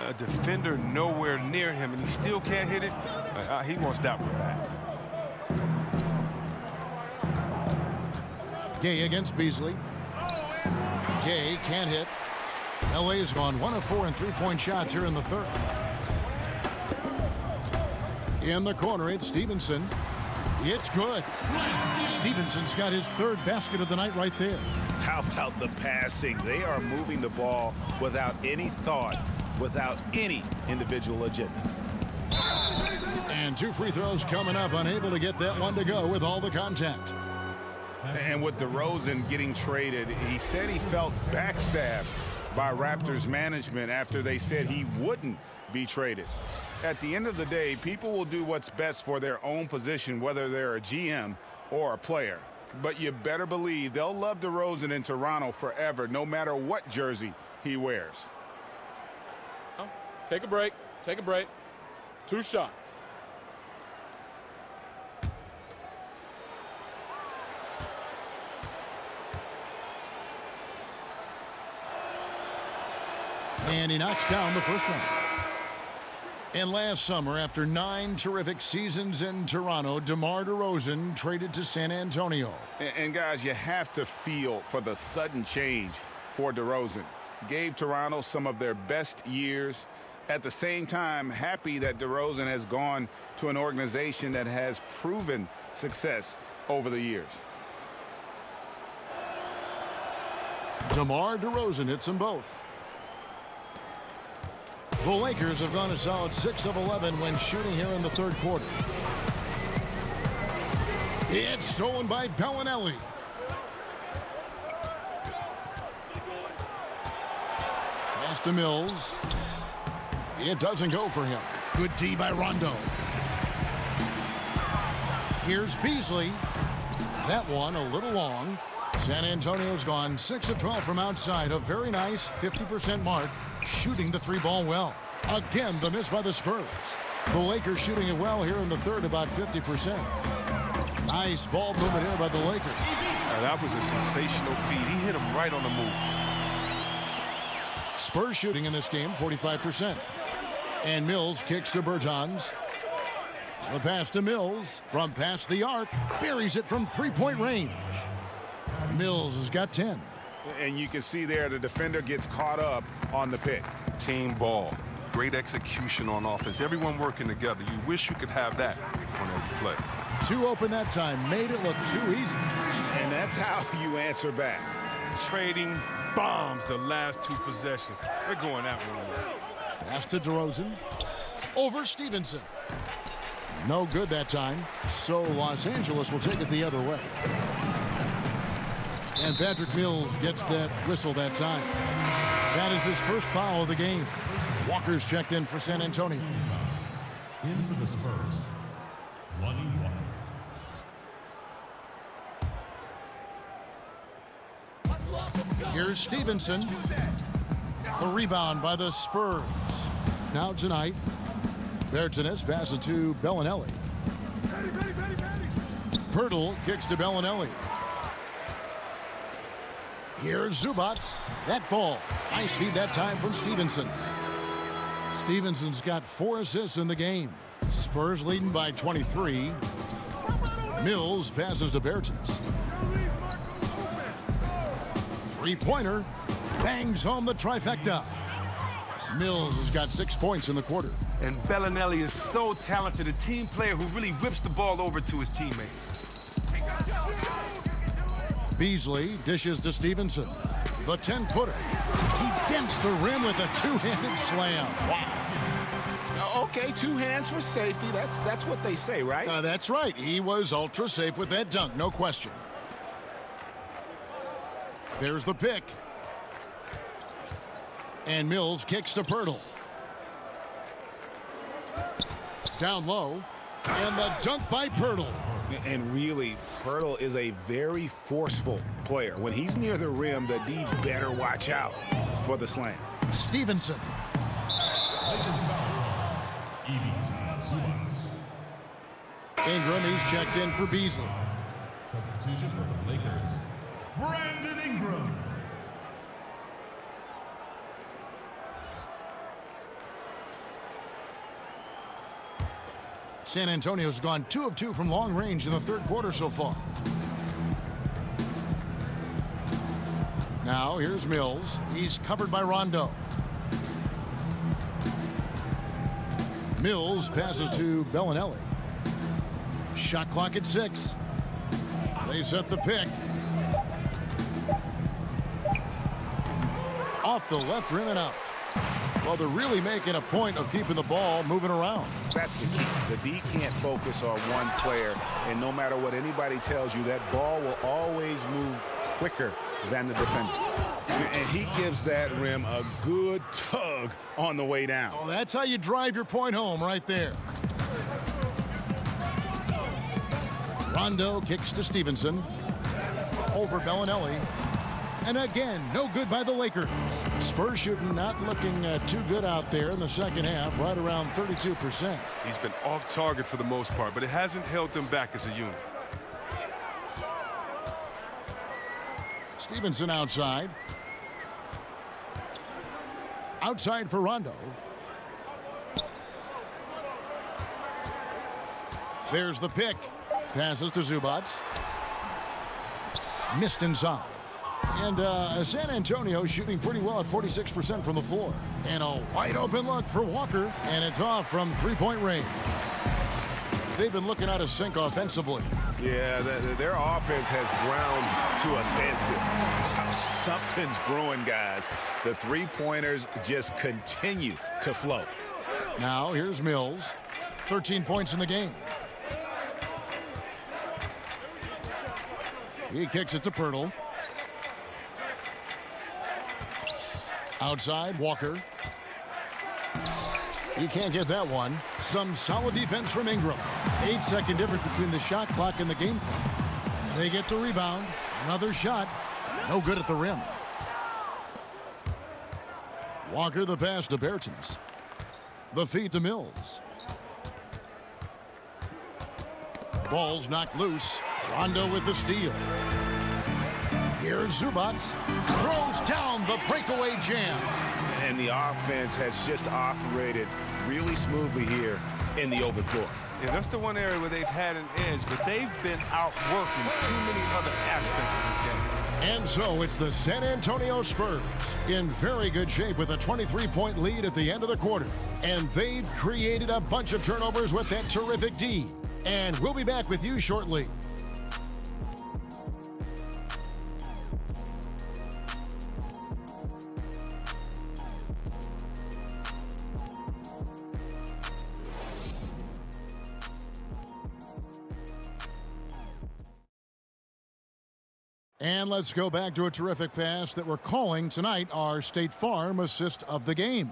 [SPEAKER 3] A defender nowhere near him, and he still can't hit it. He wants that one back.
[SPEAKER 1] Gay against Beasley. Gay can't hit. LA has gone 1 of 4 in three-point shots here in the third. In the corner, it's Stevenson. It's good. Stevenson's got his 3rd basket of the night right there.
[SPEAKER 2] How about the passing? They are moving the ball without any thought, without any individual agenda.
[SPEAKER 1] And 2 free throws coming up, unable to get that one to go with all the contact.
[SPEAKER 2] And with DeRozan getting traded, he said he felt backstabbed by Raptors management after they said he wouldn't be traded. At the end of the day, people will do what's best for their own position, whether they're a GM or a player. But you better believe they'll love DeRozan in Toronto forever, no matter what jersey he wears.
[SPEAKER 7] Take a break. Take a break. 2 shots.
[SPEAKER 1] And he knocks down the first one. And last summer, after 9 terrific seasons in Toronto, DeMar DeRozan traded to San Antonio.
[SPEAKER 2] And guys, you have to feel for the sudden change for DeRozan. Gave Toronto some of their best years. At the same time, happy that DeRozan has gone to an organization that has proven success over the years.
[SPEAKER 1] DeMar DeRozan hits them both. The Lakers have gone a solid 6 of 11 when shooting here in the third quarter. It's stolen by Bellinelli. Pass to Mills. It doesn't go for him. Good D by Rondo. Here's Beasley. That one a little long. San Antonio's gone 6 of 12 from outside. A very nice 50% mark. Shooting the 3-ball well. Again, the miss by the Spurs. The Lakers shooting it well here in the third, about 50%. Nice ball movement here by the Lakers.
[SPEAKER 3] That was a sensational feed. He hit him right on the move.
[SPEAKER 1] Spurs shooting in this game, 45%. And Mills kicks to Bertans. The pass to Mills from past the arc. Buries it from three-point range. Mills has got 10.
[SPEAKER 2] And you can see there the defender gets caught up on the pick.
[SPEAKER 3] Team ball. Great execution on offense. Everyone working together. You wish you could have that on every play.
[SPEAKER 1] Too open that time. Made it look too easy.
[SPEAKER 2] And that's how you answer back.
[SPEAKER 8] Trading bombs the last 2 possessions. They're going that one.
[SPEAKER 1] Pass to DeRozan. Over Stevenson. No good that time. So Los Angeles will take it the other way. And Patrick Mills gets that whistle that time. That is his first foul of the game. Walker's checked in for San Antonio.
[SPEAKER 5] In for the Spurs, Lonnie Walker.
[SPEAKER 1] Here's Stevenson. The rebound by the Spurs. Now tonight, Bertans passes to Bellinelli. Pirtle kicks to Bellinelli. Here's Zubats. That ball. Nice feed that time from Stevenson. Stevenson's got 4 assists in the game. Spurs leading by 23. Mills passes to Bertans. Three-pointer. Bangs home the trifecta. Mills has got 6 points in the quarter.
[SPEAKER 8] And Bellinelli is so talented, a team player who really whips the ball over to his teammates.
[SPEAKER 1] Beasley dishes to Stevenson. The 10-footer. He dents the rim with a two-handed slam. Wow.
[SPEAKER 2] Okay, 2 hands for safety. That's what they say, right?
[SPEAKER 1] That's right. He was ultra safe with that dunk, no question. There's the pick. And Mills kicks to Pirtle. Down low. And the dunk by Pirtle.
[SPEAKER 2] And really, Pirtle is a very forceful player. When he's near the rim, the D better watch out for the slam.
[SPEAKER 1] Stevenson. Ingram, he's checked in for Beasley.
[SPEAKER 5] Substitution for the Lakers, Brandon Ingram.
[SPEAKER 1] San Antonio's gone 2 of 2 from long range in the third quarter so far. Now here's Mills. He's covered by Rondo. Mills passes to Bellinelli. Shot clock at 6. They set the pick. Off the left rim and out. Well, they're really making a point of keeping the ball moving around.
[SPEAKER 2] That's the key. The D can't focus on one player, and no matter what anybody tells you, that ball will always move quicker than the defender. And he gives that rim a good tug on the way down.
[SPEAKER 1] Oh, that's how you drive your point home right there. Rondo kicks to Stevenson. Over Bellinelli. And again, no good by the Lakers. Spurs shooting not looking too good out there in the second half, right around 32%.
[SPEAKER 3] He's been off target for the most part, but it hasn't held them back as a unit.
[SPEAKER 1] Stevenson outside. Outside for Rondo. There's the pick. Passes to Zubats. Missed inside. And San Antonio shooting pretty well at 46% from the floor. And a wide open look for Walker. And it's off from three-point range. They've been looking out of sync offensively.
[SPEAKER 2] Yeah, their offense has ground to a standstill. Wow, something's brewing, guys. The three-pointers just continue to flow.
[SPEAKER 1] Now here's Mills. 13 points in the game. He kicks it to Pirtle. Outside, Walker. He can't get that one. Some solid defense from Ingram. 8-second difference between the shot clock and the game clock. They get the rebound. Another shot. No good at the rim. Walker the pass to Bertans. The feed to Mills. Ball's knocked loose. Rondo with the steal. Here's Zubats. Throws down the breakaway jam.
[SPEAKER 2] And the offense has just operated really smoothly here in the open floor.
[SPEAKER 3] Yeah, that's the one area where they've had an edge, but they've been outworking too many other aspects of this game.
[SPEAKER 1] And so it's the San Antonio Spurs in very good shape with a 23-point lead at the end of the quarter. And they've created a bunch of turnovers with that terrific D. And we'll be back with you shortly. And let's go back to a terrific pass that we're calling tonight our State Farm assist of the game.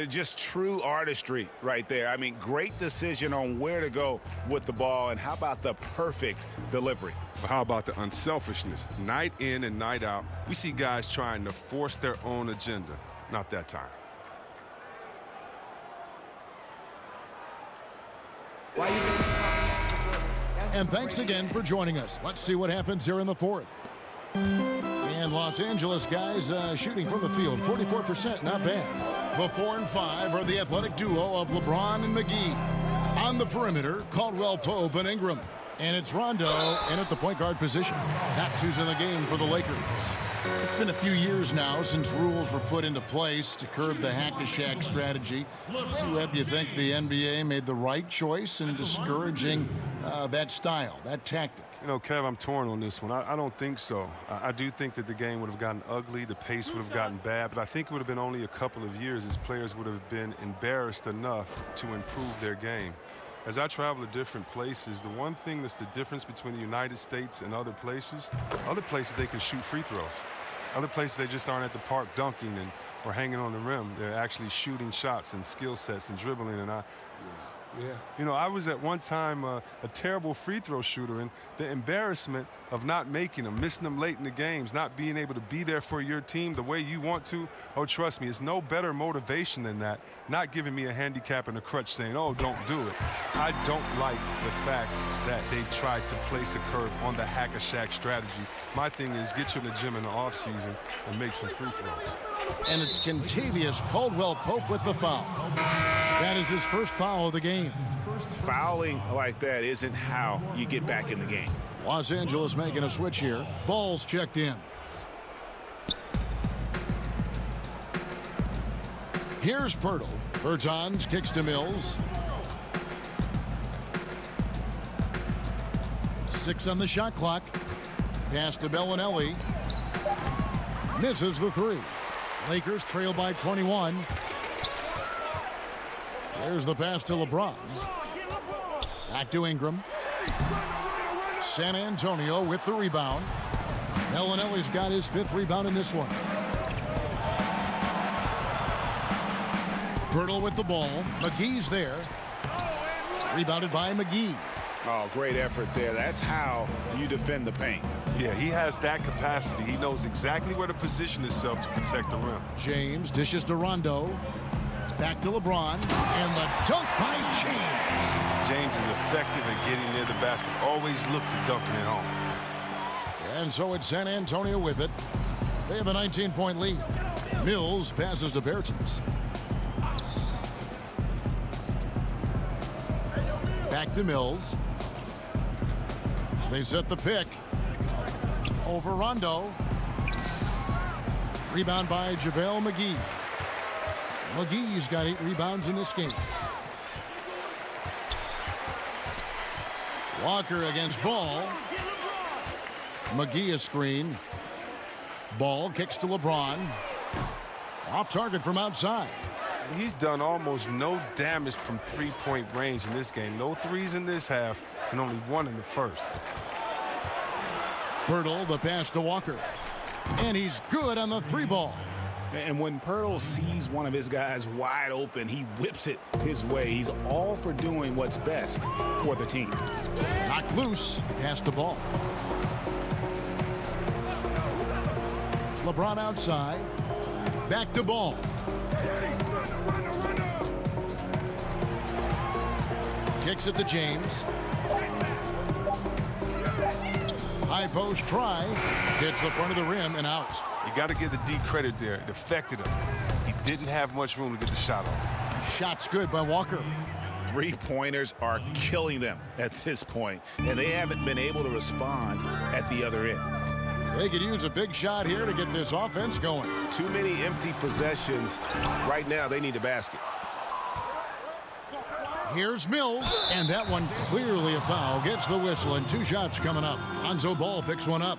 [SPEAKER 2] Just true artistry right there. I mean, great decision on where to go with the ball, and how about the perfect delivery?
[SPEAKER 3] How about the unselfishness? Night in and night out, we see guys trying to force their own agenda. Not that time.
[SPEAKER 1] And thanks again for joining us. Let's see what happens here in the fourth. And Los Angeles guys shooting from the field, 44%, not bad. The 4 and 5 are the athletic duo of LeBron and McGee. On the perimeter, Caldwell Pope and Ingram. And it's Rondo in at the point guard position. That's who's in the game for the Lakers. It's been a few years now since rules were put into place to curb the hack-a-shack strategy. So, Webb, you think the NBA made the right choice in discouraging that style, that tactic?
[SPEAKER 3] You know, Kev, I'm torn on this one. I don't think so. I do think that the game would have gotten ugly, the pace would have gotten bad, but I think it would have been only a couple of years as players would have been embarrassed enough to improve their game. As I travel to different places, the one thing that's the difference between the United States and other places they can shoot free throws. Other places they just aren't at the park dunking or hanging on the rim. They're actually shooting shots and skill sets and dribbling. And you know, I was at one time a terrible free throw shooter, and the embarrassment of not making them, missing them late in the games, not being able to be there for your team the way you want to, oh, trust me, it's no better motivation than that. Not giving me a handicap and a crutch saying, oh, don't do it. I don't like the fact that they've tried to place a curve on the hack-a-shack strategy. My thing is get you in the gym in the offseason and make some free throws.
[SPEAKER 1] And it's Kentavious Caldwell-Pope with the foul. That is his first foul of the game.
[SPEAKER 2] Fouling like that isn't how you get back in the game.
[SPEAKER 1] Los Angeles making a switch here. Ball's checked in. Here's Pirtle. Bertans kicks to Mills. 6 on the shot clock. Pass to Bellinelli. Misses the 3. Lakers trail by 21. There's the pass to LeBron. Back to Ingram. San Antonio with the rebound. Bellinelli's got his 5th rebound in this one. Pirtle with the ball. McGee's there. Rebounded by McGee.
[SPEAKER 2] Oh, great effort there. That's how you defend the paint.
[SPEAKER 3] Yeah, he has that capacity. He knows exactly where to position himself to protect the rim.
[SPEAKER 1] James dishes to Rondo. Back to LeBron. And the dunk by James.
[SPEAKER 3] James is effective at getting near the basket. Always look to dunking it home.
[SPEAKER 1] And so it's San Antonio with it. They have a 19-point lead. Mills passes to Bertans. Back to Mills. They set the pick. Over Rondo. Rebound by JaVale McGee. McGee's got 8 rebounds in this game. Walker against Ball. McGee a screen. Ball kicks to LeBron. Off target from outside.
[SPEAKER 3] He's done almost no damage from three-point range in this game. No threes in this half, and only 1 in the first.
[SPEAKER 1] Pirtle, the pass to Walker. And he's good on the 3 ball.
[SPEAKER 2] And when Pirtle sees one of his guys wide open, he whips it his way. He's all for doing what's best for the team.
[SPEAKER 1] Knocked loose, pass to Ball. LeBron outside. Back to Ball. Kicks it to James. High post try. Hits the front of the rim and out.
[SPEAKER 3] You got to give the D credit there. It affected him. He didn't have much room to get the shot off.
[SPEAKER 1] Shot's good by Walker.
[SPEAKER 10] Three-pointers are killing them at this point, and they haven't been able to respond at the other end.
[SPEAKER 1] They could use a big shot here to get this offense going.
[SPEAKER 15] Too many empty possessions. Right now, they need a basket.
[SPEAKER 1] Here's Mills, and that one clearly a foul. Gets the whistle, and 2 shots coming up. Lonzo Ball picks one up.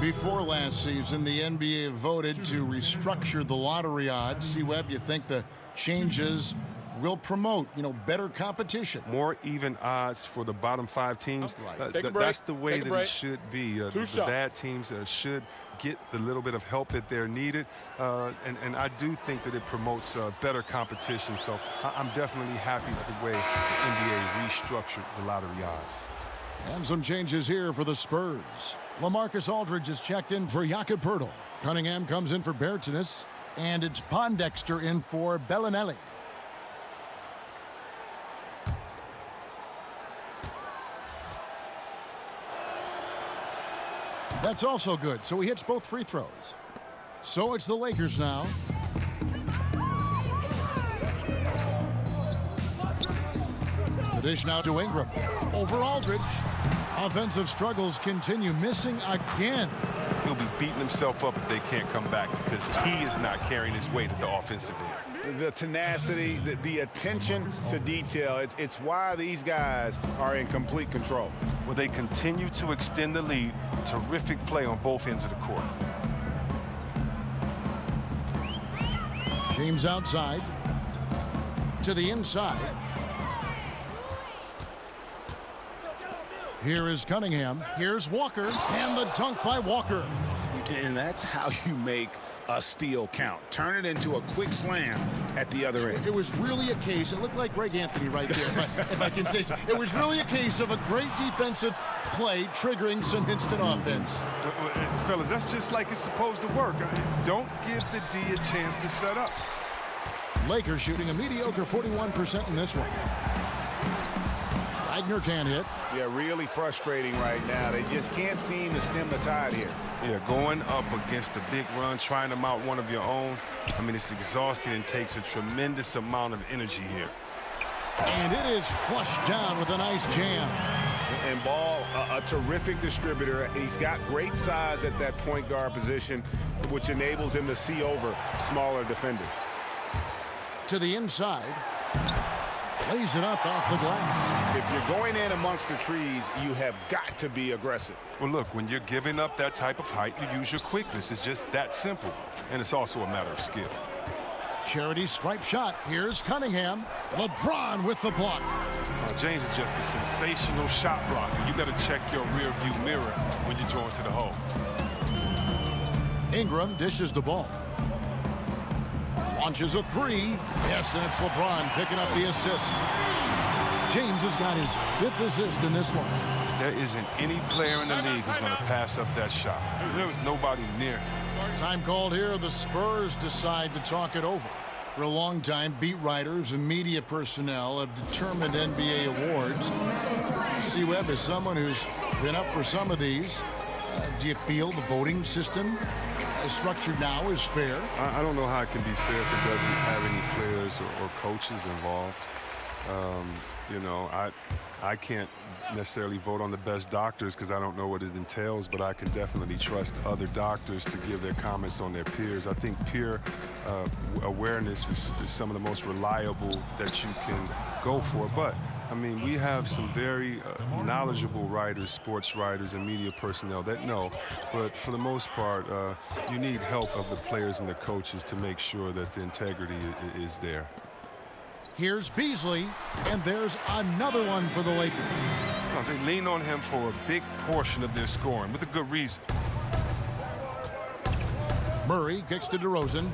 [SPEAKER 1] Before last season, the NBA voted to restructure the lottery odds. C-Web, you think the changes will promote, better competition?
[SPEAKER 3] More even odds for the bottom 5 teams. That's the way that it should be. The bad teams should get the little bit of help that they're needed. And I do think that it promotes better competition. So I'm definitely happy with the way the NBA restructured the lottery odds.
[SPEAKER 1] And some changes here for the Spurs. LaMarcus Aldridge is checked in for Jakob Poeltl. Cunningham comes in for Bertans. And it's Pondexter in for Bellinelli. That's also good, so he hits both free throws. So it's the Lakers now. The dish now to Ingram. Over Aldridge. Offensive struggles continue, missing again.
[SPEAKER 3] He'll be beating himself up if they can't come back because he is not carrying his weight at the offensive end.
[SPEAKER 10] The tenacity, the attention to detail, it's why these guys are in complete control.
[SPEAKER 3] Well, they continue to extend the lead. Terrific play on both ends of the court.
[SPEAKER 1] James outside. To the inside. Here is Cunningham. Here's Walker. And the dunk by Walker.
[SPEAKER 10] And that's how you make a steal count. Turn it into a quick slam at the other end.
[SPEAKER 1] It was really a case, it looked like Greg Anthony right there, if I can say so. It was really a case of a great defensive play triggering some instant offense.
[SPEAKER 3] Fellas, that's just like it's supposed to work. Don't give the D a chance to set up.
[SPEAKER 1] Lakers shooting a mediocre 41% in this one. Wagner can't hit.
[SPEAKER 10] Yeah, really frustrating right now. They just can't seem to stem the tide here.
[SPEAKER 3] Yeah, going up against a big run, trying to mount one of your own. I mean, it's exhausting and takes a tremendous amount of energy here.
[SPEAKER 1] And it is flushed down with a nice jam.
[SPEAKER 10] And Ball, a terrific distributor. He's got great size at that point guard position, which enables him to see over smaller defenders.
[SPEAKER 1] To the inside. Lays it up off the glass.
[SPEAKER 10] If you're going in amongst the trees, you have got to be aggressive.
[SPEAKER 3] Well, look, when you're giving up that type of height, you use your quickness. It's just that simple. And it's also a matter of skill.
[SPEAKER 1] Charity stripe shot. Here's Cunningham. LeBron with the block.
[SPEAKER 3] James is just a sensational shot blocker. You got to check your rear view mirror when you're drawn to the hole.
[SPEAKER 1] Ingram dishes the ball. Launches a three. Yes, and it's LeBron picking up the assist. James has got his 5th assist in this one.
[SPEAKER 3] There isn't any player in the league who's going to pass up that shot. There was nobody near.
[SPEAKER 1] Time called here. The Spurs decide to talk it over. For a long time, beat writers and media personnel have determined NBA awards. C-Web is someone who's been up for some of these. Do you feel the voting system is structured now is fair?
[SPEAKER 3] I don't know how it can be fair if it doesn't have any players or coaches involved. You know, I can't necessarily vote on the best doctors because I don't know what it entails, but I can definitely trust other doctors to give their comments on their peers. I think peer awareness is some of the most reliable that you can go for. But I mean, we have some very knowledgeable writers, sports writers, and media personnel that know. But for the most part, you need help of the players and the coaches to make sure that the integrity is there.
[SPEAKER 1] Here's Beasley, and there's another one for the Lakers.
[SPEAKER 3] No, they lean on him for a big portion of their scoring, with a good reason.
[SPEAKER 1] Murray kicks to DeRozan.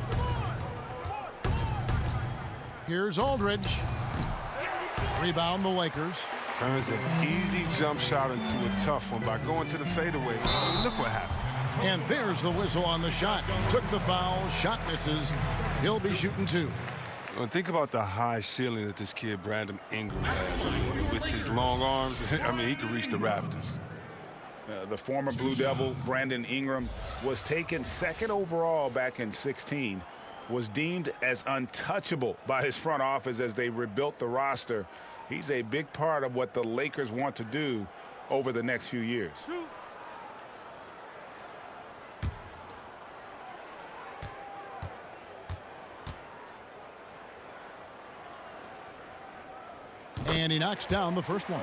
[SPEAKER 1] Here's Aldridge. Rebound the Lakers.
[SPEAKER 3] Turns an easy jump shot into a tough one by going to the fadeaway. Look what happened.
[SPEAKER 1] And there's the whistle on the shot. Took the foul, shot misses. He'll be shooting 2.
[SPEAKER 3] Well, think about the high ceiling that this kid, Brandon Ingram, has. I mean, with his long arms, I mean, he could reach the rafters.
[SPEAKER 10] The former Blue Devil, Brandon Ingram, was taken 2nd overall back in 2016.
[SPEAKER 2] was deemed as untouchable by his front office as they rebuilt the roster. He's a big part of what the Lakers want to do over the next few years.
[SPEAKER 1] And he knocks down the first one.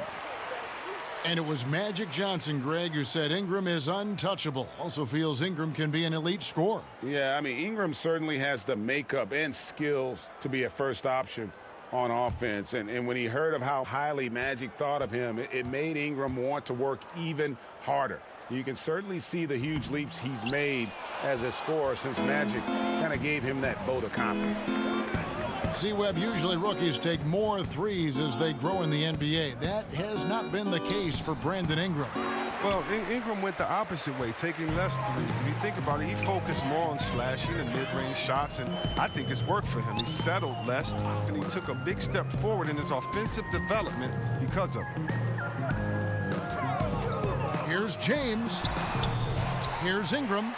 [SPEAKER 1] And it was Magic Johnson, Greg, who said Ingram is untouchable. Also feels Ingram can be an elite scorer.
[SPEAKER 2] Yeah, I mean, Ingram certainly has the makeup and skills to be a first option on offense. And when he heard of how highly Magic thought of him, it made Ingram want to work even harder. You can certainly see the huge leaps he's made as a scorer since Magic kind of gave him that vote of confidence.
[SPEAKER 1] C-Webb, usually rookies take more threes as they grow in the NBA. That has not been the case for Brandon Ingram.
[SPEAKER 3] Well, Ingram went the opposite way, taking less threes. If you think about it, he focused more on slashing and mid-range shots, and I think it's worked for him. He settled less, and he took a big step forward in his offensive development because of it.
[SPEAKER 1] Here's James. Here's Ingram.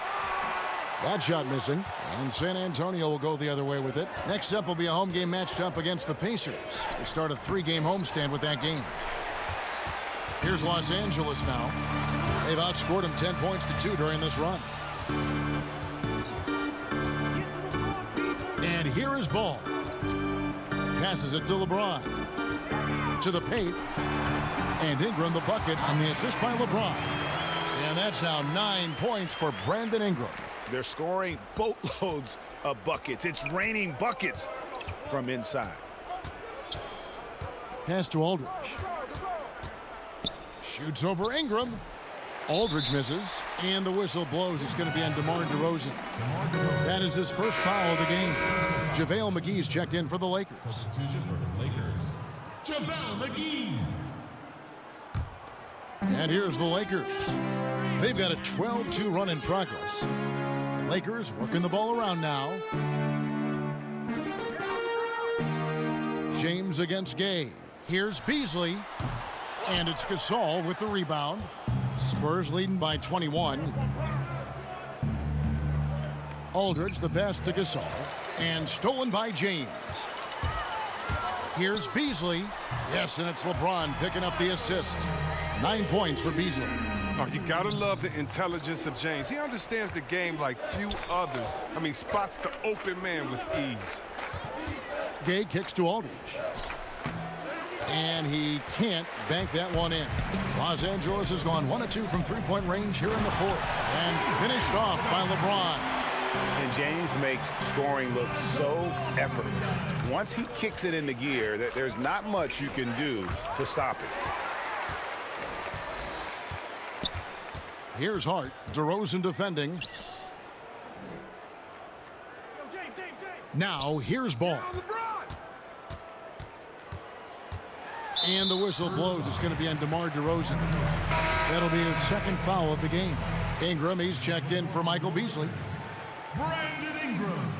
[SPEAKER 1] That shot missing, and San Antonio will go the other way with it. Next up will be a home game matched up against the Pacers. They start a 3-game homestand with that game. Here's Los Angeles now. They've outscored them 10 points to 2 during this run. And here is Ball. Passes it to LeBron. To the paint. And Ingram the bucket on the assist by LeBron. And that's now 9 points for Brandon Ingram.
[SPEAKER 10] They're scoring boatloads of buckets. It's raining buckets from inside.
[SPEAKER 1] Pass to Aldridge. Shoots over Ingram. Aldridge misses, and the whistle blows. It's going to be on DeMar DeRozan. That is his first foul of the game. JaVale McGee's checked in for the Lakers.
[SPEAKER 5] Substitution for the Lakers, JaVale McGee.
[SPEAKER 1] And here's the Lakers. They've got a 12-2 run in progress. The Lakers working the ball around now. James against Gay. Here's Beasley. And it's Gasol with the rebound. Spurs leading by 21. Aldridge the pass to Gasol. And stolen by James. Here's Beasley. Yes, and it's LeBron picking up the assist. 9 points for Beasley.
[SPEAKER 3] Oh, you gotta love the intelligence of James. He understands the game like few others. I mean, spots the open man with ease.
[SPEAKER 1] Gay kicks to Aldridge. And he can't bank that one in. Los Angeles has gone 1 of 2 from three-point range here in the fourth. And finished off by LeBron.
[SPEAKER 2] And James makes scoring look so effortless. Once he kicks it into gear, there's not much you can do to stop it.
[SPEAKER 1] Here's Hart. DeRozan defending. Now here's Ball. And the whistle blows. It's going to be on DeMar DeRozan. That'll be his second foul of the game. Ingram, he's checked in for Michael Beasley.
[SPEAKER 5] Brandon Ingram.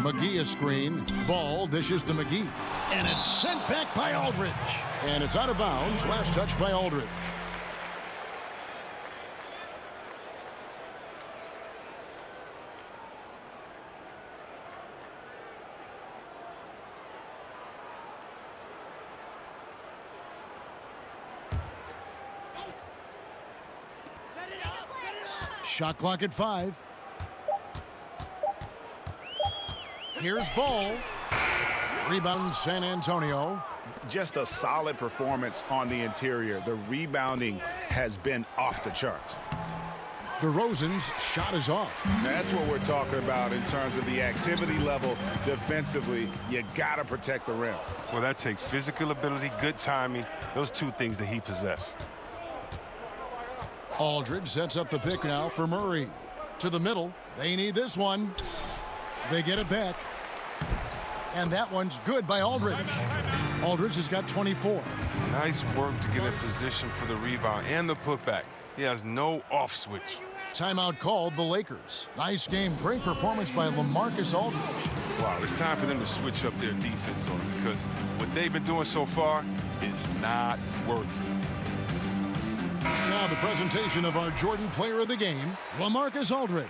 [SPEAKER 1] McGee a screen. Ball dishes to McGee. And it's sent back by Aldridge. And it's out of bounds. Last touch by Aldridge. Shot clock at 5. Here's Ball. Rebound San Antonio.
[SPEAKER 2] Just a solid performance on the interior. The rebounding has been off the charts.
[SPEAKER 1] DeRozan's shot is off.
[SPEAKER 2] That's what we're talking about in terms of the activity level defensively. You got to protect the rim.
[SPEAKER 3] Well, that takes physical ability, good timing, those two things that he possesses.
[SPEAKER 1] Aldridge sets up the pick now for Murray. To the middle. They need this one. They get it back. And that one's good by Aldridge. Aldridge has got 24.
[SPEAKER 3] Nice work to get in position for the rebound and the putback. He has no off switch.
[SPEAKER 1] Timeout called the Lakers. Nice game. Great performance by LaMarcus Aldridge.
[SPEAKER 3] Wow, it's time for them to switch up their defense on them because what they've been doing so far is not working.
[SPEAKER 1] Now the presentation of our Jordan Player of the Game, LaMarcus Aldridge.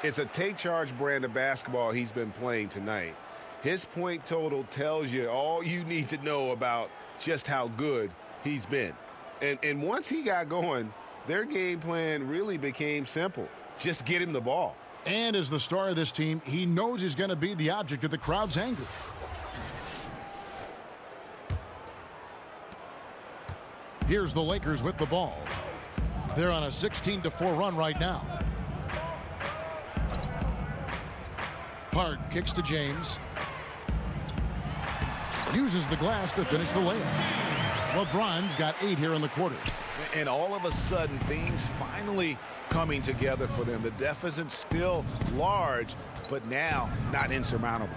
[SPEAKER 15] It's a take-charge brand of basketball he's been playing tonight. His point total tells you all you need to know about just how good he's been. And once he got going, their game plan really became simple. Just get him the ball.
[SPEAKER 1] And as the star of this team, he knows he's going to be the object of the crowd's anger. Here's the Lakers with the ball. They're on a 16-4 run right now. Hart kicks to James. Uses the glass to finish the layup. LeBron's got 8 here in the quarter.
[SPEAKER 10] And all of a sudden, things finally coming together for them. The deficit's still large, but now not insurmountable.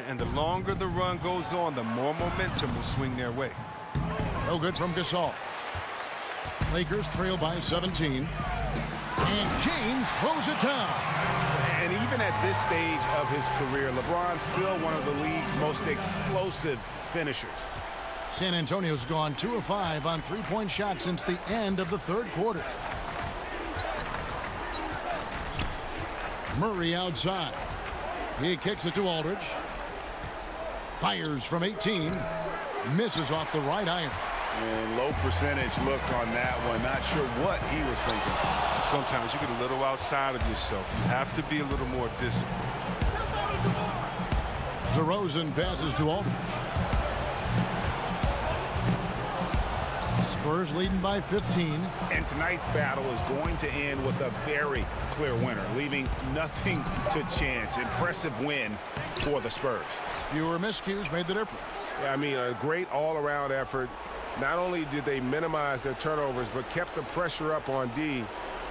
[SPEAKER 3] And the longer the run goes on, the more momentum will swing their way.
[SPEAKER 1] No good from Gasol. Lakers trail by 17. And James throws it down.
[SPEAKER 10] And even at this stage of his career, LeBron's still one of the league's most explosive finishers.
[SPEAKER 1] San Antonio's gone 2 of 5 on three-point shots since the end of the third quarter. Murray outside. He kicks it to Aldridge. Fires from 18. Misses off the right iron.
[SPEAKER 10] And low percentage look on that one. Not sure what he was thinking.
[SPEAKER 3] Sometimes you get a little outside of yourself. You have to be a little more disciplined.
[SPEAKER 1] DeRozan passes to Aldridge. Spurs leading by 15.
[SPEAKER 10] And tonight's battle is going to end with a very clear winner, leaving nothing to chance. Impressive win for the Spurs.
[SPEAKER 1] Fewer miscues made the difference.
[SPEAKER 15] Yeah, I mean, a great all-around effort. Not only did they minimize their turnovers, but kept the pressure up on D,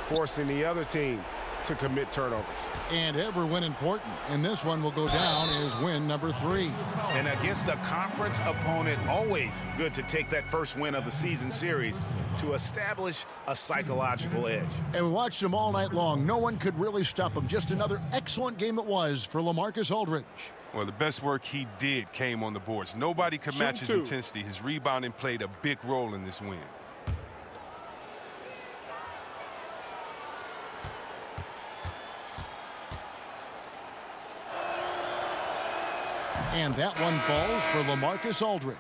[SPEAKER 15] forcing the other team to commit turnovers.
[SPEAKER 1] And every win important, and this one will go down as win number 3.
[SPEAKER 10] And against a conference opponent, always good to take that first win of the season series to establish a psychological edge.
[SPEAKER 1] And we watched him all night long. No one could really stop him. Just another excellent game it was for LaMarcus Aldridge.
[SPEAKER 3] Well, the best work he did came on the boards. Nobody could match his intensity. His rebounding played a big role in this win.
[SPEAKER 1] And that one falls for LaMarcus Aldridge.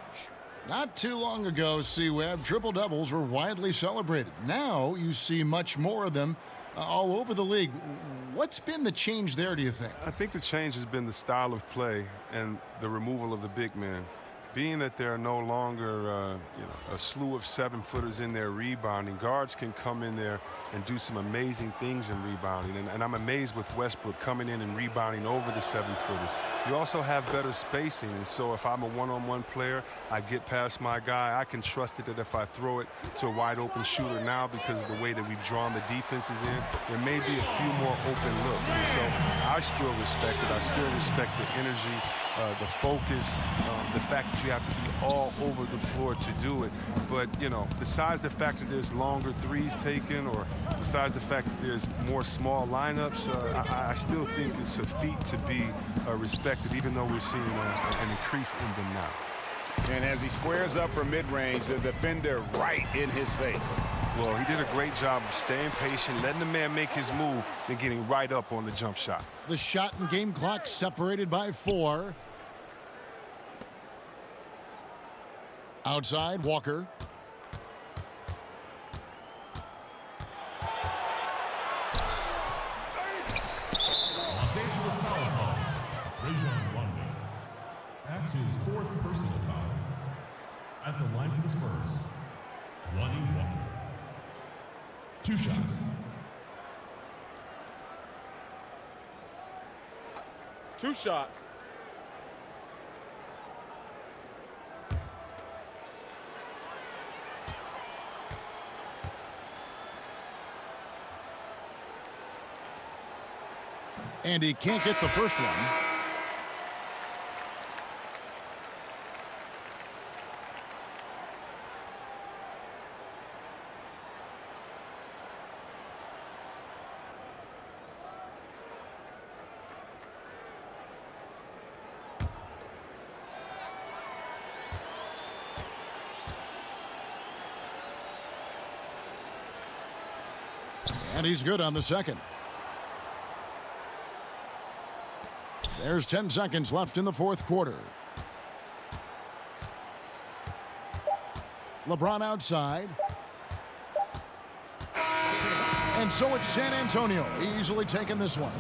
[SPEAKER 1] Not too long ago, C-Web, triple-doubles were widely celebrated. Now you see much more of them all over the league. What's been the change there, do you think?
[SPEAKER 3] I think the change has been the style of play and the removal of the big man. Being that there are no longer a slew of 7-footers in there rebounding, guards can come in there and do some amazing things in rebounding. And I'm amazed with Westbrook coming in and rebounding over the 7-footers. You also have better spacing, and so if I'm a one-on-one player, I get past my guy, I can trust it that if I throw it to a wide-open shooter now, because of the way that we've drawn the defenses in, there may be a few more open looks. And so I still respect it. I still respect the energy, the focus, the fact that you have to be all over the floor to do it. But, you know, besides the fact that there's longer threes taken, or besides the fact that there's more small lineups, I still think it's a feat to be respected, even though we're seeing an increase in them now.
[SPEAKER 10] And as he squares up for mid-range, the defender right in his face.
[SPEAKER 3] Well, he did a great job of staying patient, letting the man make his move, then getting right up on the jump shot.
[SPEAKER 1] The shot and game clock separated by 4. Outside, Walker.
[SPEAKER 5] Los Angeles foul call. Rajon Rondo. That's his 4th personal foul. At the line for the Spurs, Lonnie Walker. 2 shots.
[SPEAKER 7] Two shots.
[SPEAKER 1] And he can't get the first one. And he's good on the second. There's 10 seconds left in the fourth quarter. LeBron outside. And so it's San Antonio easily taking this one.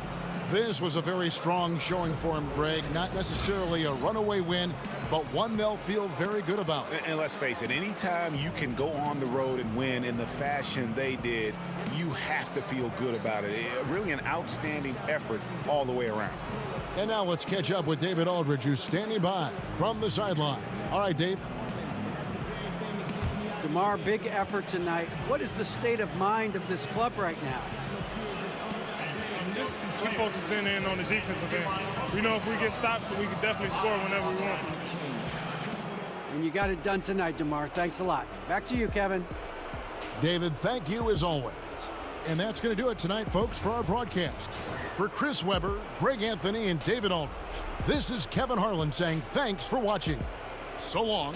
[SPEAKER 1] This was a very strong showing for him, Greg. Not necessarily a runaway win, but one they'll feel very good about.
[SPEAKER 2] And let's face it, anytime you can go on the road and win in the fashion they did, you have to feel good about it. Really an outstanding effort all the way around.
[SPEAKER 1] And now let's catch up with David Aldridge, who's standing by from the sideline. All right, Dave.
[SPEAKER 4] DeMar, big effort tonight. What is the state of mind of this club right now?
[SPEAKER 9] Just we're focusing in on the defensive end. We know if we get stops, we can definitely score whenever we want.
[SPEAKER 4] And you got it done tonight, DeMar. Thanks a lot. Back to you, Kevin.
[SPEAKER 1] David, thank you as always. And that's going to do it tonight, folks, for our broadcast. For Chris Webber, Greg Anthony, and David Aldridge, this is Kevin Harlan saying thanks for watching. So long.